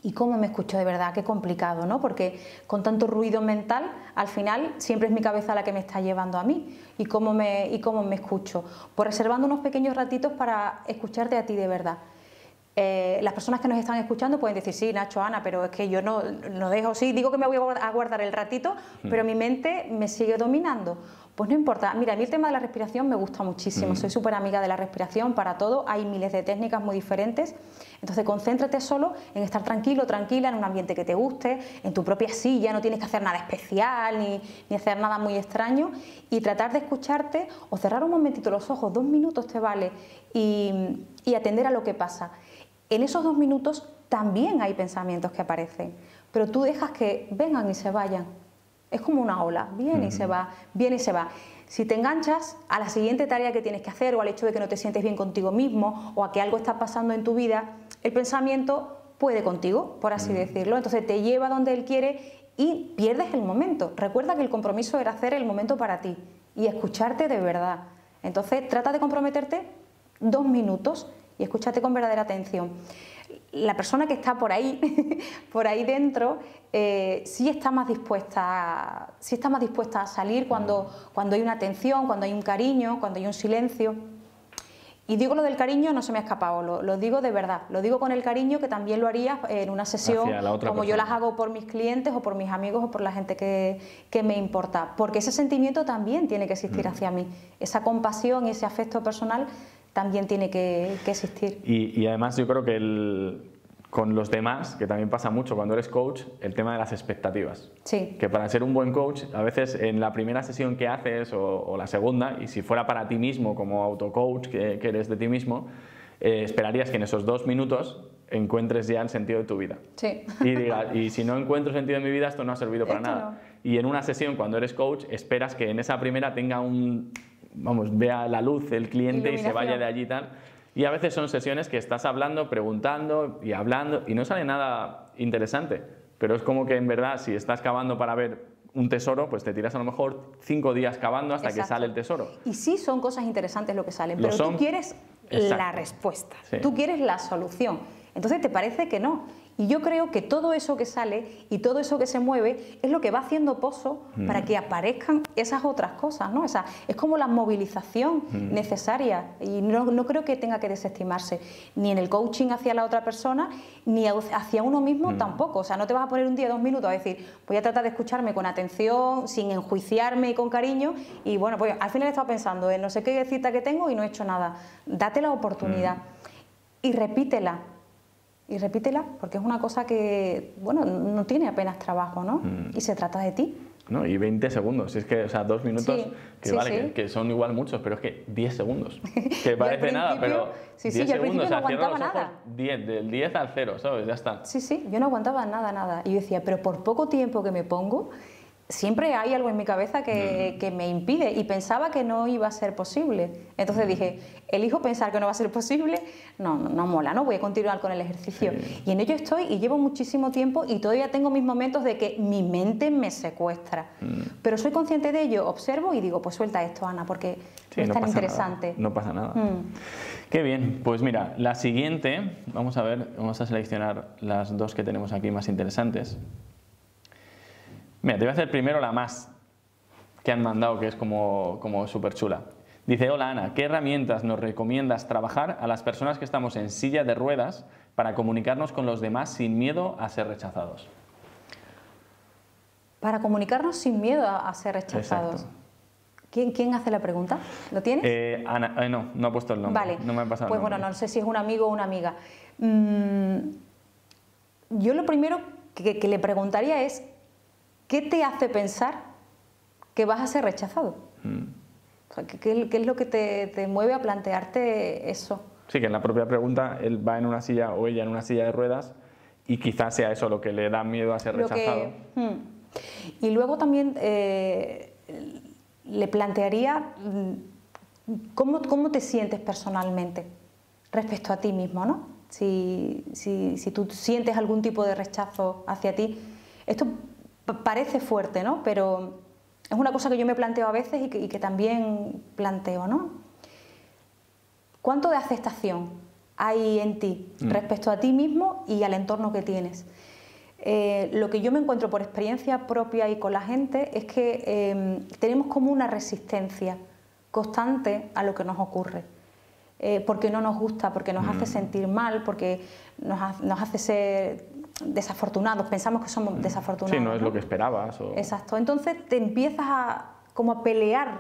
¿Y cómo me escucho de verdad? Qué complicado, ¿no? Porque con tanto ruido mental, al final siempre es mi cabeza la que me está llevando a mí. ¿Y cómo me escucho? Pues reservando unos pequeños ratitos para escucharte a ti de verdad. Las personas que nos están escuchando pueden decir, sí, Nacho, Ana, pero es que yo no dejo, sí, digo que me voy a guardar el ratito, pero mi mente me sigue dominando. Pues no importa, mira, a mí el tema de la respiración me gusta muchísimo, soy súper amiga de la respiración para todo, hay miles de técnicas muy diferentes, entonces concéntrate solo en estar tranquilo, tranquila, en un ambiente que te guste, en tu propia silla, no tienes que hacer nada especial ni hacer nada muy extraño y tratar de escucharte o cerrar un momentito los ojos, 2 minutos te vale y atender a lo que pasa. En esos 2 minutos también hay pensamientos que aparecen, pero tú dejas que vengan y se vayan. Es como una ola, viene y se va, viene y se va. Si te enganchas a la siguiente tarea que tienes que hacer o al hecho de que no te sientes bien contigo mismo o a que algo está pasando en tu vida, el pensamiento puede contigo, por así decirlo, entonces te lleva donde él quiere y pierdes el momento. Recuerda que el compromiso era hacer el momento para ti y escucharte de verdad. Entonces trata de comprometerte 2 minutos y escúchate con verdadera atención. La persona que está por ahí, por ahí dentro, sí está más dispuesta a salir cuando hay una atención, cuando hay un cariño, cuando hay un silencio. Y digo lo del cariño, no se me ha escapado, lo digo de verdad, lo digo con el cariño que también lo haría en una sesión como yo las hago por mis clientes o por mis amigos o por la gente que me importa, porque ese sentimiento también tiene que existir hacia mí, esa compasión y ese afecto personal también tiene que existir. Y además yo creo que con los demás, que también pasa mucho cuando eres coach, el tema de las expectativas. Sí. Que para ser un buen coach, a veces en la primera sesión que haces o la segunda, y si fuera para ti mismo como autocoach que eres de ti mismo, esperarías que en esos 2 minutos encuentres ya el sentido de tu vida. Sí. Y digas, y si no encuentro sentido en mi vida, esto no ha servido para nada. No. Y en una sesión, cuando eres coach, esperas que en esa primera tenga vea la luz el cliente y se vaya de allí y tal. Y a veces son sesiones que estás hablando, preguntando y no sale nada interesante. Pero es como que en verdad, si estás cavando para ver un tesoro, pues te tiras a lo mejor 5 días cavando hasta que sale el tesoro. Y sí son cosas interesantes lo que salen, pero tú quieres la respuesta, tú quieres la solución. Entonces te parece que no. Y yo creo que todo eso que sale y todo eso que se mueve es lo que va haciendo pozo para que aparezcan esas otras cosas, ¿no? Es como la movilización necesaria y no creo que tenga que desestimarse ni en el coaching hacia la otra persona ni hacia uno mismo tampoco. O sea, no te vas a poner un día 2 minutos a decir voy a tratar de escucharme con atención, sin enjuiciarme y con cariño y bueno, pues al final he estado pensando en no sé qué cita que tengo y no he hecho nada. Date la oportunidad y repítela. Y repítela, porque es una cosa que, bueno, no tiene apenas trabajo, ¿no? Y se trata de ti. No, y 20 segundos, es que, o sea, 2 minutos, que son igual muchos, pero es que 10 segundos, que parece nada, pero 10 segundos, no aguantaba nada. 10, del 10 al 0, ¿sabes? Ya está. Sí, yo no aguantaba nada. Y yo decía, pero por poco tiempo que me pongo, siempre hay algo en mi cabeza que me impide y pensaba que no iba a ser posible. Entonces dije, elijo pensar que no va a ser posible, no mola, no voy a continuar con el ejercicio. Sí. Y en ello estoy y llevo muchísimo tiempo y todavía tengo mis momentos de que mi mente me secuestra. Pero soy consciente de ello, observo y digo, pues suelta esto, Ana, porque no es tan interesante. No pasa nada. Qué bien, pues mira, la siguiente, vamos a seleccionar las 2 que tenemos aquí más interesantes. Mira, te voy a hacer primero la más que han mandado, que es como súper chula. Dice, hola Ana, ¿qué herramientas nos recomiendas trabajar a las personas que estamos en silla de ruedas para comunicarnos con los demás sin miedo a ser rechazados? Para comunicarnos sin miedo a ser rechazados. Exacto. ¿Quién hace la pregunta? ¿Lo tienes? Ana, no ha puesto el nombre. Vale, no me ha pasado pues el nombre. Bueno, no sé si es un amigo o una amiga. Yo lo primero que le preguntaría es, ¿qué te hace pensar que vas a ser rechazado? O sea, ¿qué es lo que te mueve a plantearte eso? Sí, que en la propia pregunta él va en una silla o ella en una silla de ruedas y quizás sea eso lo que le da miedo a ser rechazado. Y luego también le plantearía cómo te sientes personalmente respecto a ti mismo, ¿no? Si tú sientes algún tipo de rechazo hacia ti. Esto parece fuerte, ¿no? Pero es una cosa que yo me planteo a veces y que también planteo, ¿no? ¿Cuánto de aceptación hay en ti respecto a ti mismo y al entorno que tienes? Lo que yo me encuentro por experiencia propia y con la gente es que tenemos como una resistencia constante a lo que nos ocurre. Porque no nos gusta, porque nos hace sentir mal, porque nos hace ser desafortunados, pensamos que somos desafortunados. Sí, no es lo que esperabas. Exacto, entonces te empiezas como a pelear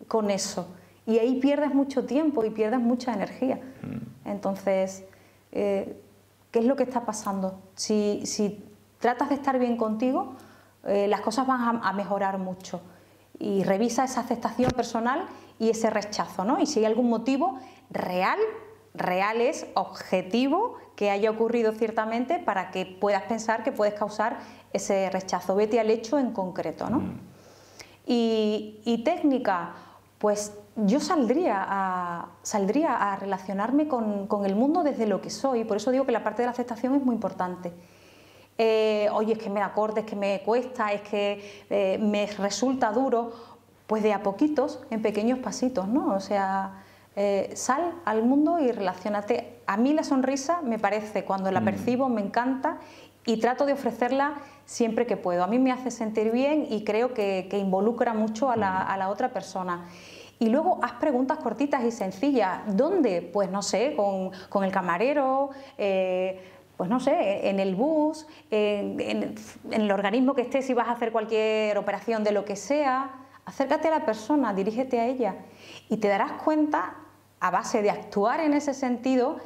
con eso y ahí pierdes mucho tiempo y pierdes mucha energía. Entonces, ¿qué es lo que está pasando? Si tratas de estar bien contigo, las cosas van a mejorar mucho. Y revisa esa aceptación personal y ese rechazo, ¿no? Y si hay algún motivo real es objetivo que haya ocurrido ciertamente para que puedas pensar que puedes causar ese rechazo. Vete al hecho en concreto, ¿no? Y técnica, pues yo saldría a relacionarme con el mundo desde lo que soy. Por eso digo que la parte de la aceptación es muy importante. Oye, es que me da corte, es que me cuesta, es que me resulta duro. Pues de a poquitos, en pequeños pasitos, ¿no? O sea, sal al mundo y relaciónate a mí la sonrisa me parece, cuando la percibo, me encanta y trato de ofrecerla siempre que puedo. A mí me hace sentir bien y creo que involucra mucho a la otra persona. Y luego haz preguntas cortitas y sencillas. ¿Dónde? Pues no sé, con el camarero, pues no sé, en el bus, en el organismo que estés, si vas a hacer cualquier operación de lo que sea. Acércate a la persona, dirígete a ella y te darás cuenta, a base de actuar en ese sentido,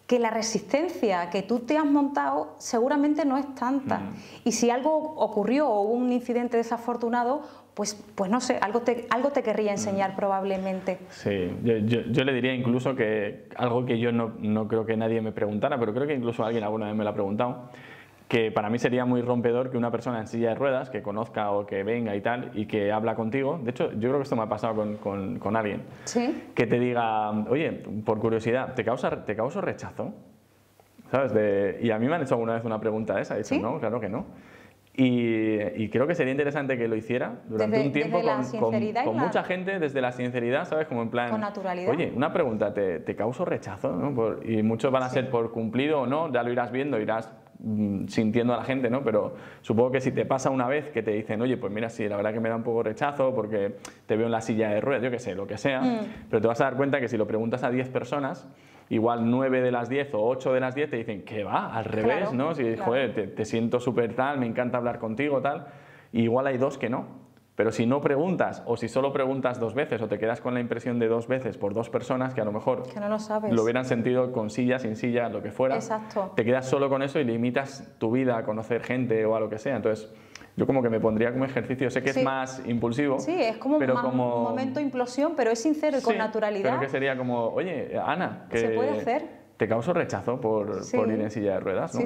que la resistencia que tú te has montado seguramente no es tanta. Y si algo ocurrió o hubo un incidente desafortunado, pues no sé, algo te querría enseñar probablemente. Sí, yo le diría incluso que algo que yo no creo que nadie me preguntara, pero creo que incluso alguien alguna vez me lo ha preguntado, que para mí sería muy rompedor que una persona en silla de ruedas que conozca o que venga y tal y que habla contigo, de hecho yo creo que esto me ha pasado con alguien, ¿Sí? que te diga, oye, por curiosidad, ¿te causa rechazo? ¿Sabes? Y a mí me han hecho alguna vez una pregunta de esa, he dicho, ¿Sí? No, claro que no. Y creo que sería interesante que lo hiciera durante un tiempo con mucha gente, desde la sinceridad, ¿sabes? Como en plan, con naturalidad. Oye, una pregunta, ¿te causo rechazo? ¿No? Y muchos van a ser por cumplido o no, ya lo irás viendo, irás sintiendo a la gente, ¿no? Pero supongo que si te pasa una vez que te dicen, oye, pues mira, sí, la verdad que me da un poco rechazo porque te veo en la silla de ruedas, yo qué sé, lo que sea, pero te vas a dar cuenta que si lo preguntas a 10 personas, igual 9 de las 10 o 8 de las 10 te dicen que va, al revés, claro, ¿no? Si, claro. Joder, te siento súper tal, me encanta hablar contigo, tal, y igual hay 2 que no. Pero si no preguntas, o si solo preguntas 2 veces, o te quedas con la impresión de 2 veces por 2 personas que a lo mejor que no lo sabes. Lo hubieran sentido con silla, sin silla, lo que fuera. Exacto. Te quedas solo con eso y limitas tu vida a conocer gente o a lo que sea. Entonces, yo como que me pondría como ejercicio, sé que es más impulsivo. Sí, es como pero un momento de implosión, pero es sincero y con naturalidad. Pero que sería como, oye, Ana, que se puede hacer. Te causo rechazo por ir en silla de ruedas, ¿no?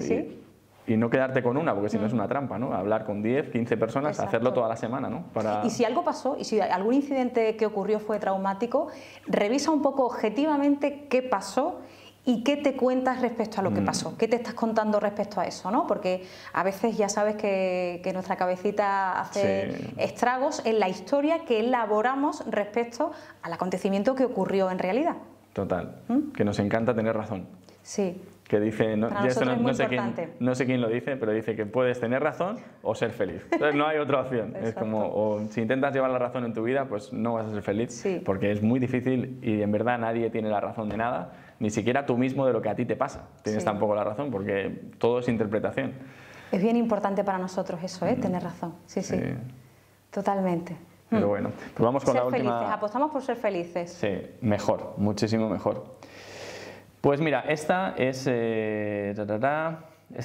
Y no quedarte con una, porque si no es una trampa, ¿no? Hablar con 10, 15 personas, Exacto. hacerlo toda la semana, ¿no? Y si algo pasó, y si algún incidente que ocurrió fue traumático, revisa un poco objetivamente qué pasó y qué te cuentas respecto a lo que pasó, qué te estás contando respecto a eso, ¿no? Porque a veces ya sabes que nuestra cabecita hace estragos en la historia que elaboramos respecto al acontecimiento que ocurrió en realidad. Total, que nos encanta tener razón. Sí. Que dice, no sé quién lo dice, pero dice que puedes tener razón o ser feliz. Entonces no hay otra opción. Es como, o si intentas llevar la razón en tu vida, pues no vas a ser feliz, porque es muy difícil y en verdad nadie tiene la razón de nada, ni siquiera tú mismo de lo que a ti te pasa. Tienes tampoco la razón, porque todo es interpretación. Es bien importante para nosotros eso, tener razón. Sí, sí, totalmente. Pero bueno, pues vamos con la última. Ser felices, apostamos por ser felices. Sí, mejor, muchísimo mejor. Pues mira, esta es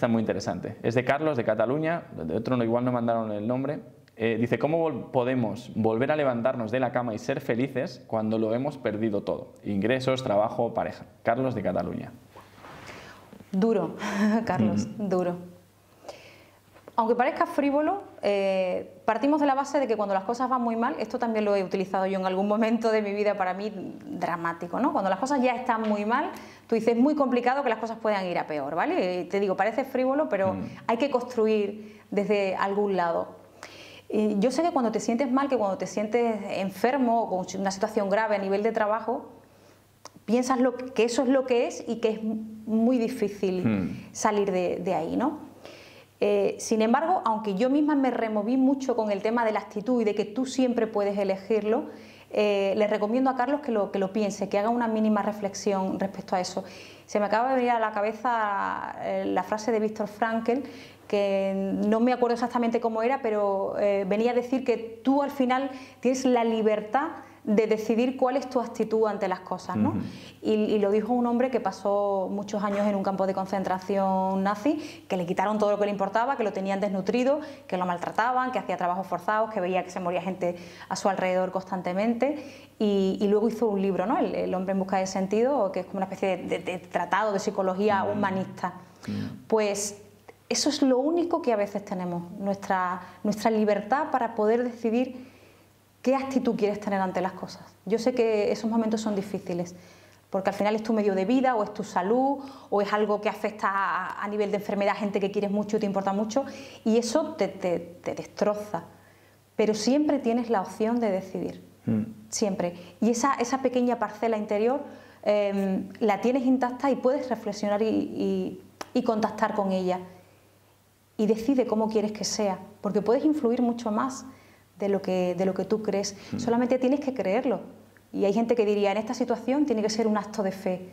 muy interesante. Es de Carlos, de Cataluña, de otro igual no mandaron el nombre. Dice, ¿cómo podemos volver a levantarnos de la cama y ser felices cuando lo hemos perdido todo? Ingresos, trabajo, pareja. Carlos, de Cataluña. Duro, Carlos, duro. Aunque parezca frívolo, partimos de la base de que cuando las cosas van muy mal, esto también lo he utilizado yo en algún momento de mi vida, para mí dramático, ¿no? Cuando las cosas ya están muy mal, tú dices, es muy complicado que las cosas puedan ir a peor, ¿vale? Te digo, parece frívolo, pero hay que construir desde algún lado. Yo sé que cuando te sientes mal, que cuando te sientes enfermo o con una situación grave a nivel de trabajo, piensas que eso es lo que es y que es muy difícil salir de ahí, ¿no? Sin embargo, aunque yo misma me removí mucho con el tema de la actitud y de que tú siempre puedes elegirlo, le recomiendo a Carlos que lo piense, que haga una mínima reflexión respecto a eso. Se me acaba de venir a la cabeza la frase de Viktor Frankl, que no me acuerdo exactamente cómo era, pero venía a decir que tú al final tienes la libertad de decidir cuál es tu actitud ante las cosas, ¿no? Y lo dijo un hombre que pasó muchos años en un campo de concentración nazi, que le quitaron todo lo que le importaba, que lo tenían desnutrido, que lo maltrataban, que hacía trabajos forzados, que veía que se moría gente a su alrededor constantemente, y luego hizo un libro, ¿no? El hombre en busca de sentido, que es como una especie de tratado de psicología humanista. Pues eso es lo único que a veces tenemos, nuestra libertad para poder decidir ¿qué actitud quieres tener ante las cosas? Yo sé que esos momentos son difíciles, porque al final es tu medio de vida, o es tu salud, o es algo que afecta a nivel de enfermedad a gente que quieres mucho y te importa mucho, y eso te destroza. Pero siempre tienes la opción de decidir, siempre. Y esa pequeña parcela interior la tienes intacta y puedes reflexionar y contactar con ella. Y decide cómo quieres que sea, porque puedes influir mucho más de lo que tú crees. Solamente tienes que creerlo. Y hay gente que diría, en esta situación tiene que ser un acto de fe.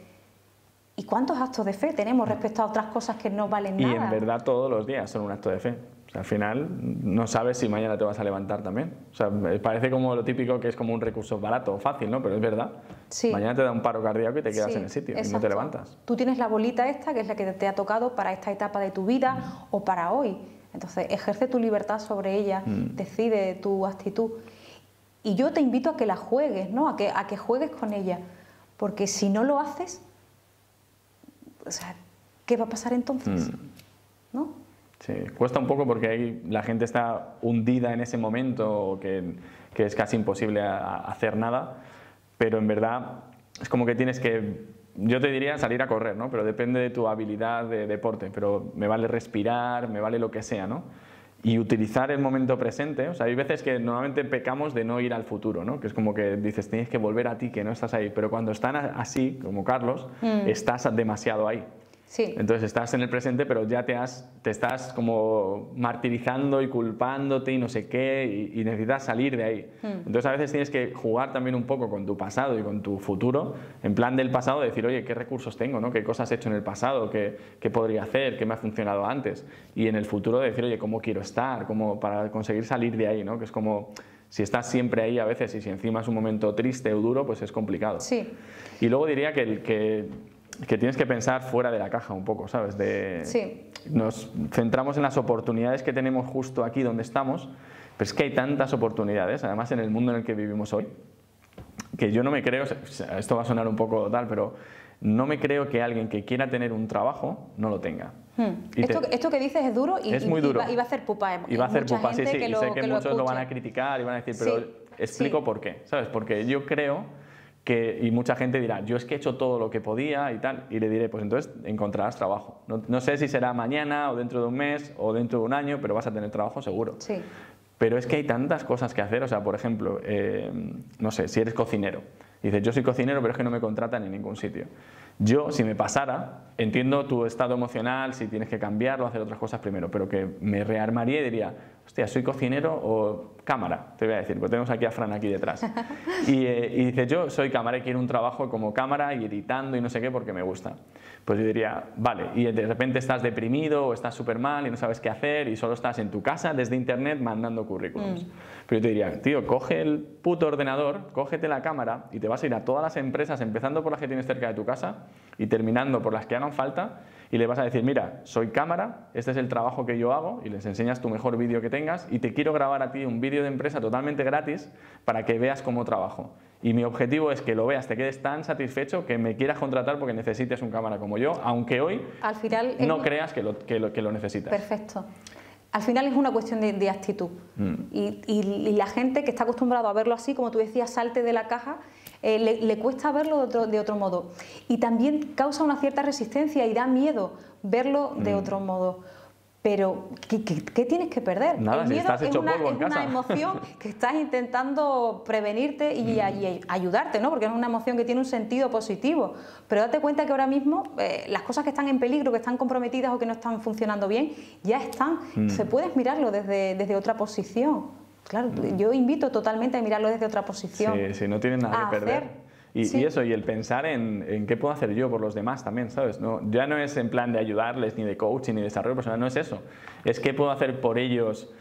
¿Y cuántos actos de fe tenemos respecto a otras cosas que no valen nada? Y en verdad todos los días son un acto de fe. O sea, al final no sabes si mañana te vas a levantar también. O sea, parece como lo típico que es como un recurso barato o fácil, ¿no? Pero es verdad. Sí. Mañana te da un paro cardíaco y te quedas Sí, en el sitio exacto. y no te levantas. Tú tienes la bolita esta, que es la que te ha tocado para esta etapa de tu vida o para hoy. Entonces, ejerce tu libertad sobre ella, decide tu actitud. Y yo te invito a que la juegues, ¿no? A que juegues con ella. Porque si no lo haces, o sea, ¿qué va a pasar entonces? ¿No? Sí, cuesta un poco porque ahí la gente está hundida en ese momento que es casi imposible hacer nada, pero en verdad es como que tienes que, yo te diría salir a correr, ¿no? Pero depende de tu habilidad de deporte, pero me vale respirar, me vale lo que sea, ¿no? Y utilizar el momento presente. O sea, hay veces que normalmente pecamos de no ir al futuro, ¿no? Que es como que dices, tienes que volver a ti, que no estás ahí. Pero cuando están así, como Carlos, estás demasiado ahí. Sí. Entonces estás en el presente, pero ya te estás como martirizando y culpándote y no sé qué, y necesitas salir de ahí. Entonces a veces tienes que jugar también un poco con tu pasado y con tu futuro, en plan del pasado, decir, oye, ¿qué recursos tengo, ¿no? ¿Qué cosas he hecho en el pasado? ¿Qué podría hacer? ¿Qué me ha funcionado antes? Y en el futuro decir, oye, ¿cómo quiero estar? ¿Cómo, para conseguir salir de ahí, ¿no? Que es como, si estás siempre ahí a veces y si encima es un momento triste o duro, pues es complicado. Sí. Y luego diría que tienes que pensar fuera de la caja un poco, ¿sabes? Sí. Nos centramos en las oportunidades que tenemos justo aquí donde estamos, pero es que hay tantas oportunidades, además en el mundo en el que vivimos hoy, que yo no me creo, esto va a sonar un poco tal, pero no me creo que alguien que quiera tener un trabajo no lo tenga. Esto que dices es duro y, es muy duro. Y va a hacer pupa. Y va a hacer pupa, sí, sí. Que Y sé que muchos lo van a escuche. criticar y van a decir, pero Sí, explico sí. por qué, ¿sabes? Porque yo creo y mucha gente dirá, yo es que he hecho todo lo que podía y tal, y le diré, pues entonces encontrarás trabajo. No sé si será mañana o dentro de un mes o dentro de un año, pero vas a tener trabajo seguro. Sí. Pero es que hay tantas cosas que hacer, o sea, por ejemplo, no sé, si eres cocinero, dices, yo soy cocinero, pero es que no me contratan en ningún sitio. Yo, si me pasara, entiendo tu estado emocional, si tienes que cambiarlo, hacer otras cosas primero, pero que me rearmaría y diría, hostia, ¿soy cocinero o cámara? Te voy a decir, porque tenemos aquí a Fran aquí detrás. Y dices, yo soy cámara y quiero un trabajo como cámara y editando y no sé qué porque me gusta. Pues yo diría, vale, y de repente estás deprimido o estás súper mal y no sabes qué hacer y solo estás en tu casa desde internet mandando currículums. Pero yo te diría, tío, coge el puto ordenador, cógete la cámara y te vas a ir a todas las empresas, empezando por las que tienes cerca de tu casa y terminando por las que hagan falta, y le vas a decir, mira, soy cámara, este es el trabajo que yo hago, y les enseñas tu mejor vídeo que tengas y te quiero grabar a ti un vídeo de empresa totalmente gratis para que veas cómo trabajo. Y mi objetivo es que lo veas, te quedes tan satisfecho que me quieras contratar porque necesites un cámara como yo, aunque hoy Al final no creas que lo necesitas. Perfecto. Al final es una cuestión de actitud. Y la gente que está acostumbrada a verlo así, como tú decías, salte de la caja, le cuesta verlo de otro modo. Y también causa una cierta resistencia y da miedo verlo de otro modo. Pero, ¿qué tienes que perder? Nada, el si miedo estás hecho polvo en es una casa. emoción que estás intentando prevenirte y ayudarte, ¿no? Porque es una emoción que tiene un sentido positivo. Pero date cuenta que ahora mismo las cosas que están en peligro, que están comprometidas o que no están funcionando bien, ya están. Entonces puedes mirarlo desde otra posición. Claro, yo invito totalmente a mirarlo desde otra posición. Sí, no tienes nada que perder. Y eso, y el pensar en qué puedo hacer yo por los demás también, ¿sabes? No, ya no es en plan de ayudarles, ni de coaching, ni de desarrollo personal, no es eso. Es qué puedo hacer por ellos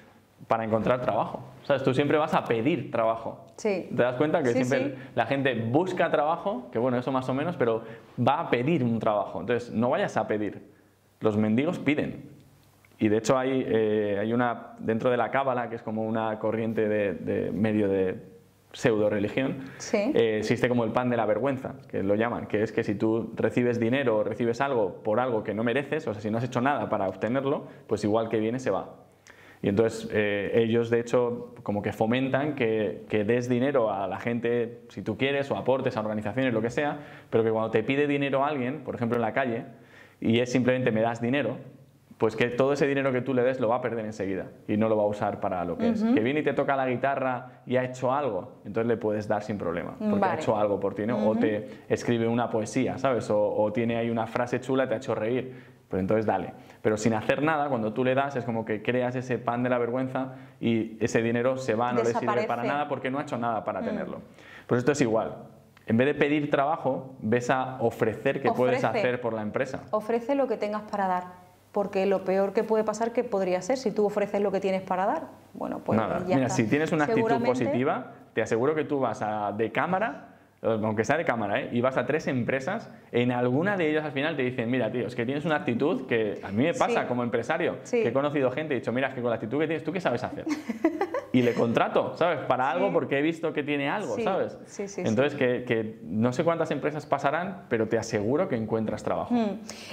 para encontrar trabajo. ¿Sabes? Tú siempre vas a pedir trabajo. Sí. ¿Te das cuenta que siempre la gente busca trabajo, que bueno, eso más o menos, pero va a pedir un trabajo? Entonces, no vayas a pedir. Los mendigos piden. Y de hecho hay una, dentro de la cábala, que es como una corriente de medio de pseudo religión, existe como el pan de la vergüenza, que lo llaman, que es que si tú recibes dinero o recibes algo por algo que no mereces, o sea, si no has hecho nada para obtenerlo, pues igual que viene se va. Y entonces ellos de hecho como que fomentan que des dinero a la gente si tú quieres, o aportes a organizaciones, lo que sea, pero que cuando te pide dinero a alguien, por ejemplo en la calle, y es simplemente me das dinero, pues que todo ese dinero que tú le des lo va a perder enseguida y no lo va a usar para lo que es. Que viene y te toca la guitarra y ha hecho algo, entonces le puedes dar sin problema, porque ha hecho algo por ti, ¿no? O te escribe una poesía, ¿sabes? O tiene ahí una frase chula y te ha hecho reír, pues entonces dale. Pero sin hacer nada, cuando tú le das, es como que creas ese pan de la vergüenza y ese dinero se va, no le sirve para nada porque no ha hecho nada para tenerlo. Pues esto es igual. En vez de pedir trabajo, ves a ofrecer qué puedes hacer por la empresa. Ofrece lo que tengas para dar, porque lo peor que puede pasar que podría ser si tú ofreces lo que tienes para dar. Bueno, pues nada. ya Mira, está. Si tienes una actitud positiva, te aseguro que tú vas de cámara, aunque sea de cámara, y vas a 3 empresas, en alguna de ellas al final te dicen, mira, tío, es que tienes una actitud que a mí me pasa como empresario, que he conocido gente y he dicho, mira, es que con la actitud que tienes, ¿tú qué sabes hacer? Y le contrato, ¿sabes? Para algo porque he visto que tiene algo, ¿sabes? Entonces, que no sé cuántas empresas pasarán, pero te aseguro que encuentras trabajo.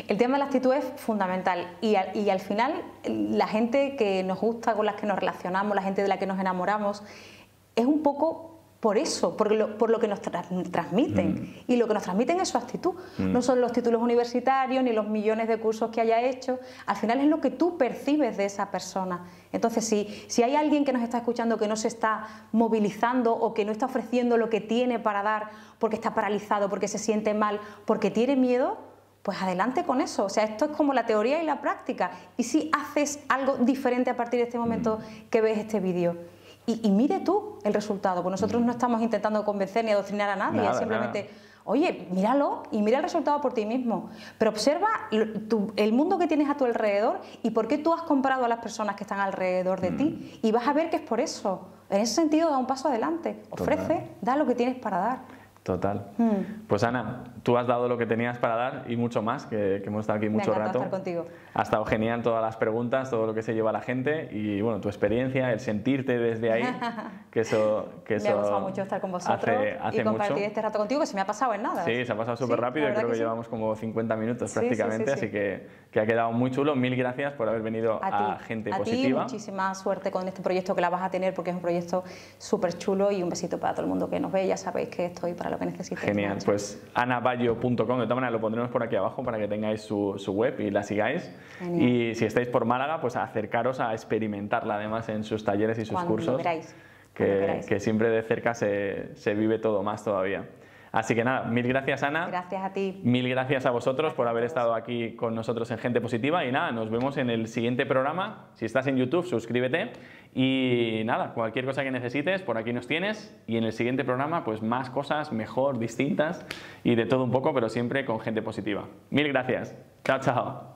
El tema de la actitud es fundamental y al final la gente que nos gusta, con las que nos relacionamos, la gente de la que nos enamoramos, es un poco por eso, por lo que nos transmiten. Y lo que nos transmiten es su actitud. No son los títulos universitarios ni los millones de cursos que haya hecho. Al final es lo que tú percibes de esa persona. Entonces, si hay alguien que nos está escuchando que no se está movilizando o que no está ofreciendo lo que tiene para dar porque está paralizado, porque se siente mal, porque tiene miedo, pues adelante con eso. O sea, esto es como la teoría y la práctica. Y si haces algo diferente a partir de este momento que ves este vídeo. Y mire tú el resultado, pues nosotros no estamos intentando convencer ni adoctrinar a nadie, es simplemente, oye, míralo y mira el resultado por ti mismo, pero observa el mundo que tienes a tu alrededor y por qué tú has comprado a las personas que están alrededor de ti y vas a ver que es por eso. En ese sentido, da un paso adelante, ofrece, da lo que tienes para dar. Total. Pues Ana, tú has dado lo que tenías para dar y mucho más, que hemos estado aquí mucho rato. Estar contigo. Ha estado genial todas las preguntas, todo lo que se lleva la gente y bueno, tu experiencia, el sentirte desde ahí, que eso me ha gustado mucho estar con vosotros hace y compartir mucho. este rato contigo, que se me ha pasado en nada. Sí, se ha pasado súper rápido y creo que llevamos como 50 minutos prácticamente, así que ha quedado muy chulo. Mil gracias por haber venido a Gente Positiva. A ti, muchísima suerte con este proyecto que la vas a tener porque es un proyecto súper chulo y un besito para todo el mundo que nos ve. Ya sabéis que estoy para lo que necesitéis. Genial, pues anabayo.com, de todas maneras lo pondremos por aquí abajo para que tengáis su web y la sigáis. Genial. Y si estáis por Málaga, pues acercaros a experimentarla además en sus talleres y sus cursos, que siempre de cerca se vive todo más todavía. Así que nada, mil gracias Ana. Gracias a ti. Mil gracias a vosotros por haber estado aquí con nosotros en Gente Positiva y nada, nos vemos en el siguiente programa. Si estás en YouTube, suscríbete y nada, cualquier cosa que necesites, por aquí nos tienes y en el siguiente programa pues más cosas mejor, distintas y de todo un poco, pero siempre con gente positiva. Mil gracias. Chao, chao.